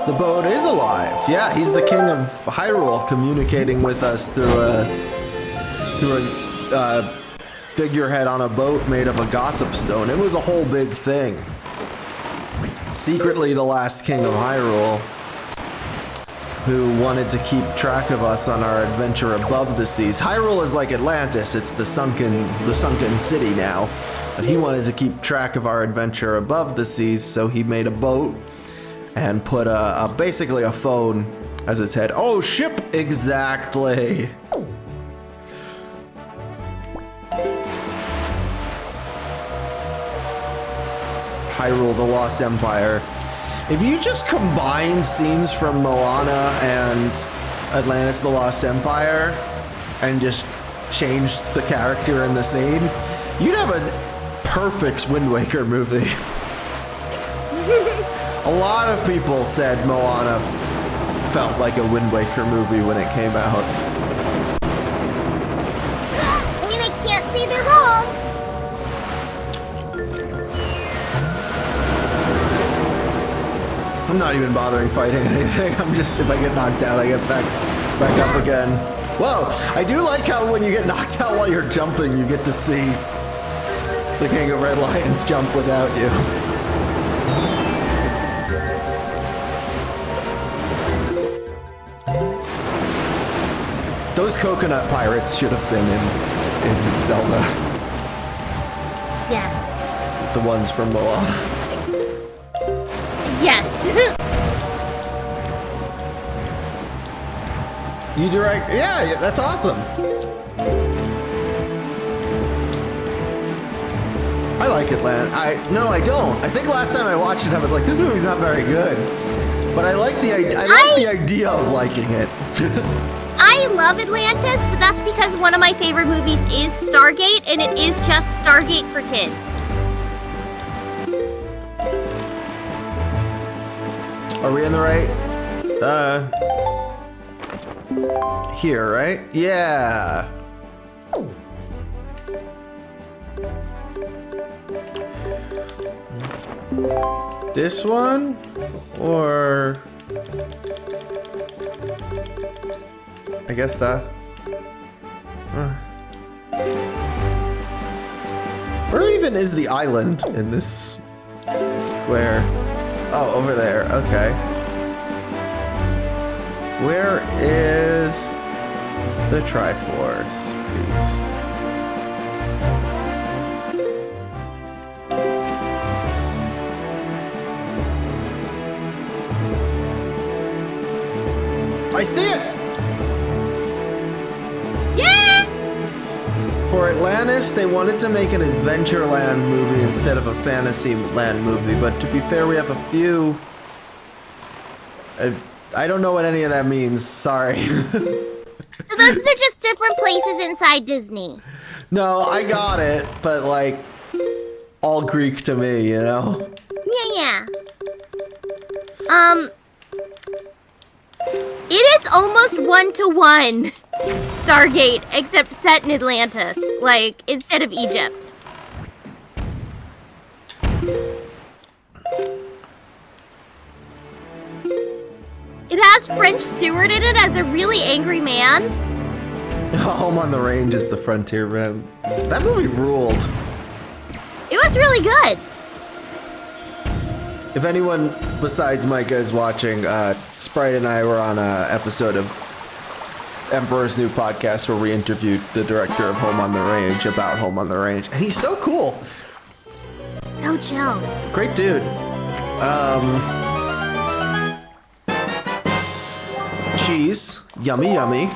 The boat is alive. Yeah, he's the king of Hyrule, communicating with us through a figurehead on a boat made of a gossip stone. It was a whole big thing. Secretly the last king of Hyrule, who wanted to keep track of us on our adventure above the seas. Hyrule is like Atlantis, it's the sunken city now. But he wanted to keep track of our adventure above the seas, so he made a boat and put basically a phone as its head. Oh, ship! Exactly! Hyrule, the Lost Empire. If you just combined scenes from Moana and Atlantis, the Lost Empire, and just changed the character in the scene, you'd have a perfect Wind Waker movie. A lot of people said Moana felt like a Wind Waker movie when it came out. I mean, I can't say they're wrong. I'm not even bothering fighting anything. I'm just, if I get knocked out, I get back up again. Whoa, I do like how when you get knocked out while you're jumping, you get to see the King of Red Lions jump without you. Those coconut pirates should have been in Zelda. Yes. The ones from Moana. Yes. You direct, yeah, that's awesome. I like Atlanta. No, I don't. I think last time I watched it, I was like, this movie's not very good. But I like the idea of liking it. I love Atlantis, but that's because one of my favorite movies is Stargate, and it is just Stargate for kids. Are we in the right? Here, right? Yeah. This one? Or... I guess that. Where even is the island in this square? Oh, over there. Okay. Where is the Triforce piece? I see it! Yeah! For Atlantis, they wanted to make an Adventureland movie instead of a Fantasyland movie, but to be fair, we have a few... I don't know what any of that means, sorry. So those are just different places inside Disney. No, I got it, but like, all Greek to me, you know? Yeah. It is almost 1-to-1 Stargate, except set in Atlantis, like, instead of Egypt. It has French Stewart in it as a really angry man. Home on the Range is the Frontier Man. That movie ruled. It was really good. If anyone besides Micah is watching, Sprite and I were on an episode of Emperor's New Podcast where we interviewed the director of Home on the Range about Home on the Range. And he's so cool. So chill. Great dude. Cheese. Yummy, yummy.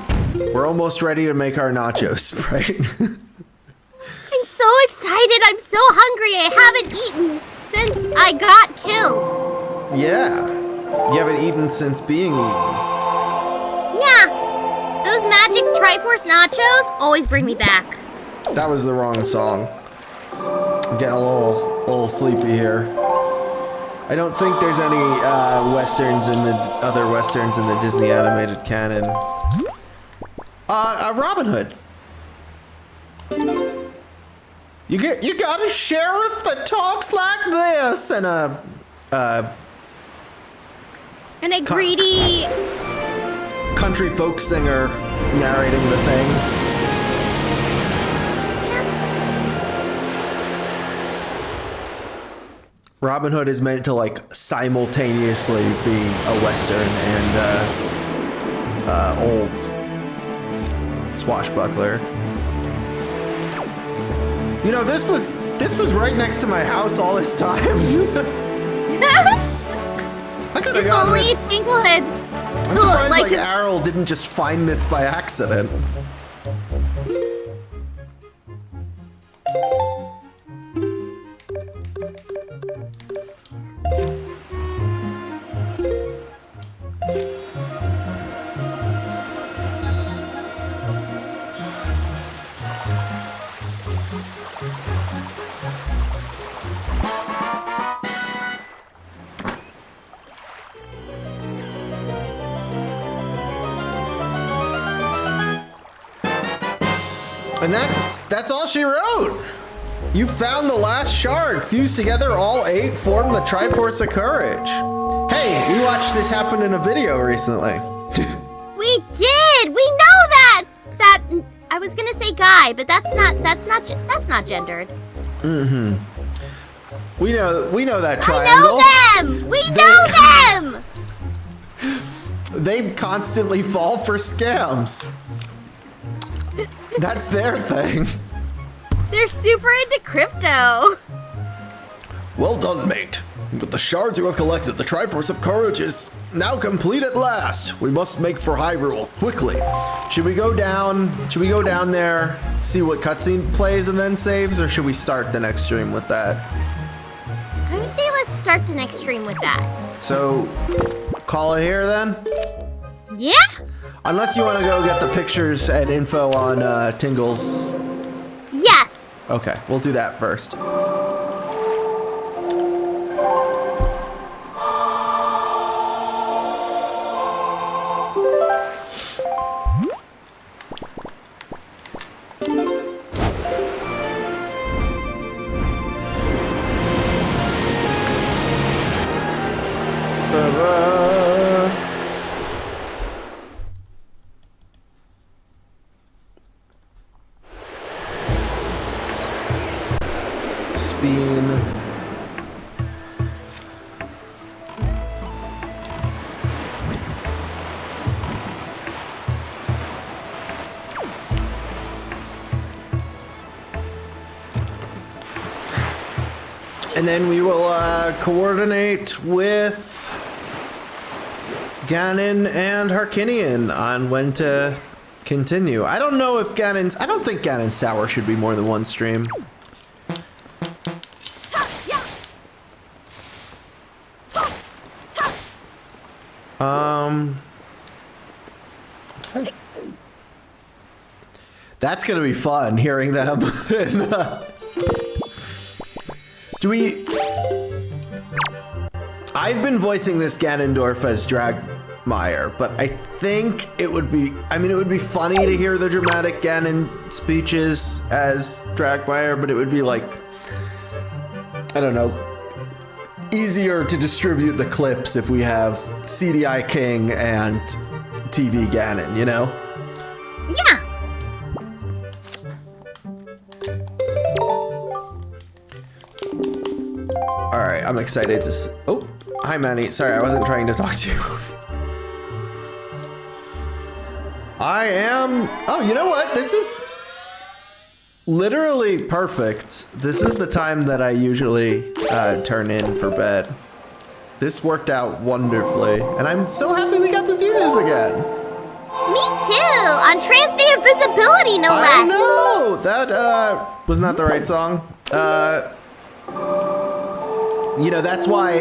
We're almost ready to make our nachos, right? I'm so excited. I'm so hungry. I haven't eaten since I got killed. Yeah. You haven't eaten since being eaten. Yeah. Those magic Triforce nachos always bring me back. That was the wrong song. I'm getting a little sleepy here. I don't think there's any other westerns in the Disney animated canon. Robin Hood. You got a sheriff that talks like this, and a greedy country folk singer narrating the thing. Robin Hood is meant to like simultaneously be a western and old swashbuckler. You know, this was right next to my house all this time. I could have gotten this. If only Twinklehead. I'm surprised like Errol didn't just find this by accident. And that's all she wrote. You found the last shard. Fused together, all 8 form the Triforce of Courage. Hey, we watched this happen in a video recently. We did. We know that. I was gonna say guy, but that's not gendered. Mm-hmm. We know that triangle. I know them. We know them. They constantly fall for scams. That's their thing. They're super into crypto. Well done, mate. With the shards you have collected, the Triforce of Courage is now complete at last. We must make for Hyrule quickly. Should we go down there, see what cutscene plays and then saves, or should we start the next stream with that? I would say let's start the next stream with that. So, call it here then? Yeah? Unless you want to go get the pictures and info on Tingle's. Yes. Okay, we'll do that first. And then we will coordinate with Ganon and Harkinian on when to continue. I don't know if I don't think Ganon's Sour should be more than one stream. That's gonna be fun hearing them. I've been voicing this Ganondorf as Dragmire, but I think it would be funny to hear the dramatic Ganon speeches as Dragmire, but it would be like, I don't know, easier to distribute the clips if we have CDI King and TV Ganon, you know? Yeah. Alright, I'm excited to oh, hi Manny. Sorry, I wasn't trying to talk to you. I am... Oh, you know what? This is literally perfect. This is the time that I usually turn in for bed. This worked out wonderfully, and I'm so happy we got to do this again. Me too! On Trans Day of Visibility, no less! I know! That was not the right song. You know, that's why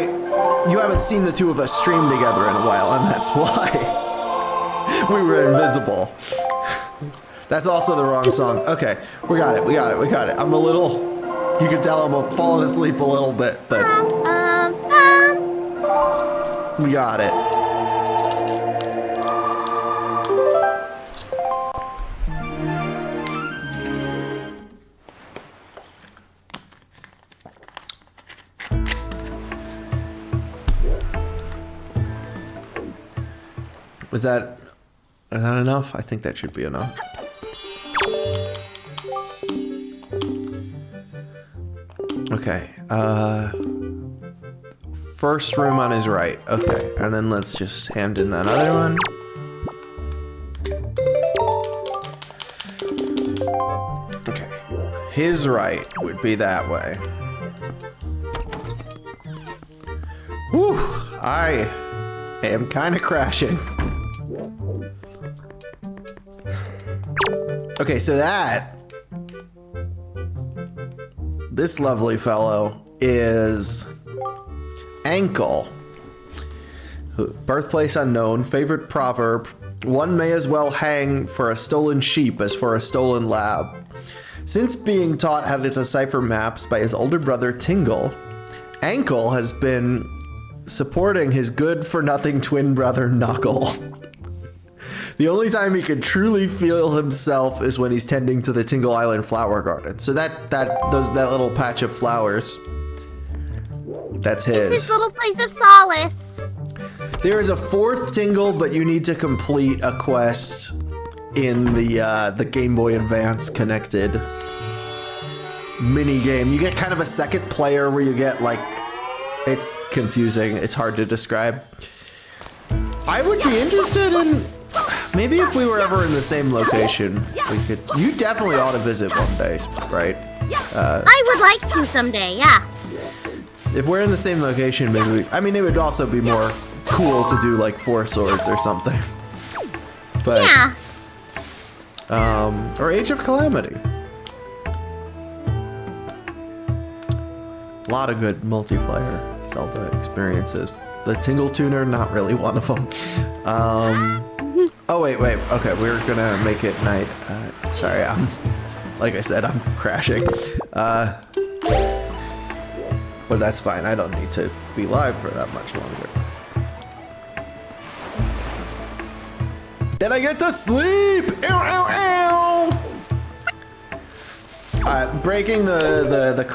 you haven't seen the two of us stream together in a while, and that's why we were invisible. That's also the wrong song. Okay, we got it, we got it, we got it. I'm a little, you can tell I'm falling asleep a little bit, but we got it. Was that enough? I think that should be enough. Okay, first room on his right. Okay, and then let's just hand in that other one. Okay, his right would be that way. Whew, I am kind of crashing. Okay, so this lovely fellow is Ankle. Birthplace unknown, favorite proverb, one may as well hang for a stolen sheep as for a stolen lab. Since being taught how to decipher maps by his older brother Tingle, Ankle has been supporting his good-for-nothing twin brother Knuckle. The only time he can truly feel himself is when he's tending to the Tingle Island flower garden. So that little patch of flowers, that's his. It's his little place of solace. There is a fourth Tingle, but you need to complete a quest in the Game Boy Advance connected mini game. You get kind of a second player where you get like, it's confusing. It's hard to describe. I would be interested in. Maybe if we were ever in the same location, we could. You definitely ought to visit one day, right? I would like to someday, yeah. If we're in the same location, maybe I mean, it would also be more cool to do like Four Swords or something. But yeah. Or Age of Calamity. A lot of good multiplayer Zelda experiences. The Tingle Tuner, not really one of them. Oh wait. Okay, we're gonna make it night. Sorry, like I said, I'm crashing. But that's fine. I don't need to be live for that much longer. Then I get to sleep. Ow, ow, ow. Breaking the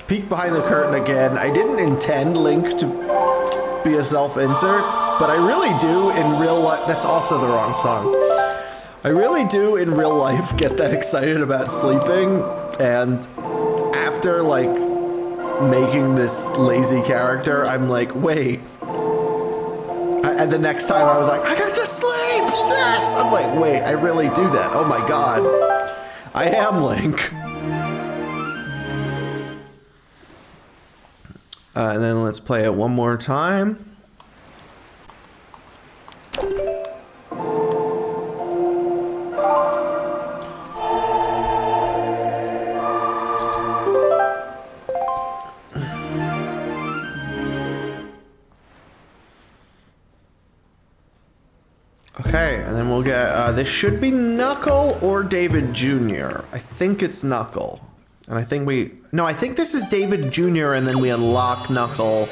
peek behind the curtain again. I didn't intend Link to be a self-insert, but I really do in real life. That's also the wrong song. I really do in real life get that excited about sleeping, and after like making this lazy character, I'm like, wait. And the next time I was like, I got to sleep, yes! I'm like, wait, I really do that. Oh my god. I am Link. And then let's play it one more time. Okay, and then we'll get, this should be Knuckle or David Jr. I think it's Knuckle. And I think I think this is David Jr. and then we unlock Knuckle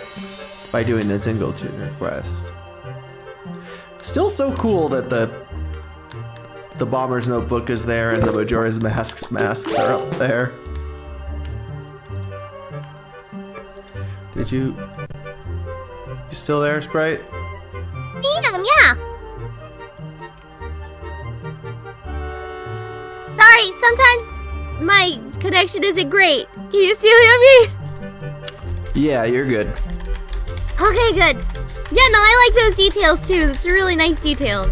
by doing the Tingle Tuner quest. Still so cool that the Bomber's Notebook is there and the Majora's masks are up there. Did you? You still there, Sprite? Yeah. Sorry, sometimes my connection isn't great. Can you still hear me? Yeah, you're good. Okay, good. Yeah, no, I like those details too. It's really nice details.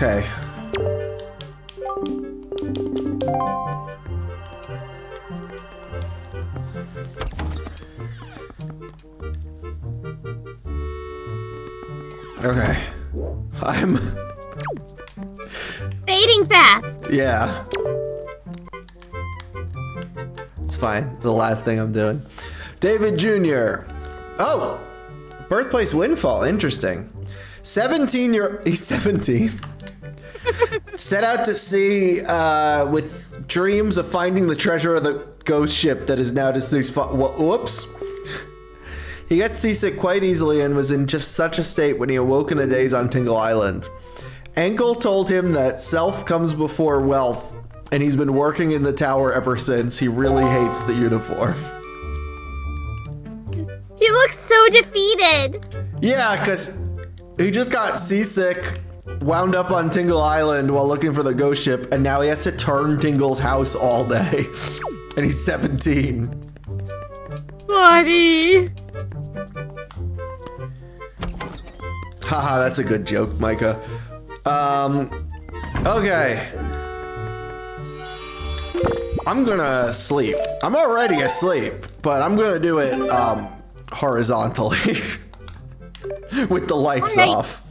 Okay. Okay. I'm... Fading fast. Yeah. It's fine. The last thing I'm doing. David Jr. Oh! Birthplace Windfall. Interesting. 17-year... He's 17. Set out to sea with dreams of finding the treasure of the ghost ship that is now deceased. Whoops. He gets seasick quite easily and was in just such a state when he awoke in a daze on Tingle Island. Ankle told him that self comes before wealth, and he's been working in the tower ever since. He really hates the uniform. He looks so defeated. Yeah, because he just got seasick, wound up on Tingle Island while looking for the ghost ship, and now he has to turn Tingle's house all day. And he's 17. Buddy. Haha, that's a good joke, Micah. Okay. I'm gonna sleep. I'm already asleep, but I'm gonna do it, horizontally. With the lights off.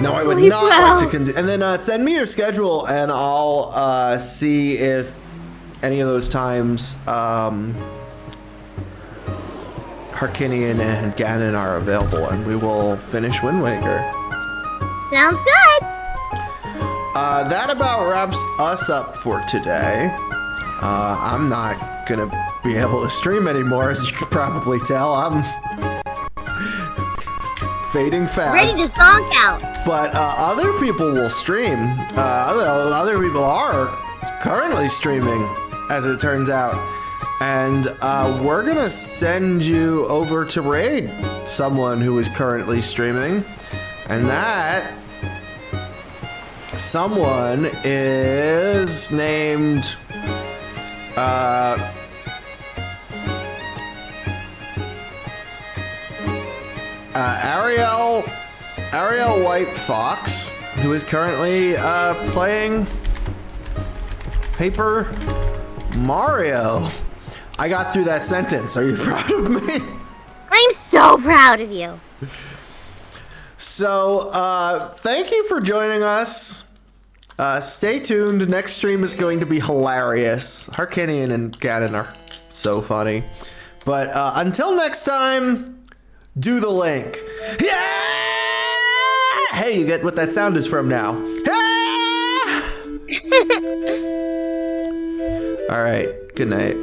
No, I would not like to continue. And then send me your schedule and I'll see if any of those times Harkinian and Ganon are available, and we will finish Wind Waker. Sounds good. That about wraps us up for today. I'm not gonna be able to stream anymore, as you could probably tell. I'm fading fast. Ready to zonk out. But other people will stream. Other people are currently streaming, as it turns out. And we're gonna send you over to raid someone who is currently streaming. And that someone is named Ariel White Fox, who is currently playing Paper Mario. I got through that sentence. Are you proud of me? I'm so proud of you. So, thank you for joining us. Stay tuned. Next stream is going to be hilarious. Harkinian and Ganon are so funny. But until next time, do the link. Yeah! Hey, you get what that sound is from now. All right. Good night.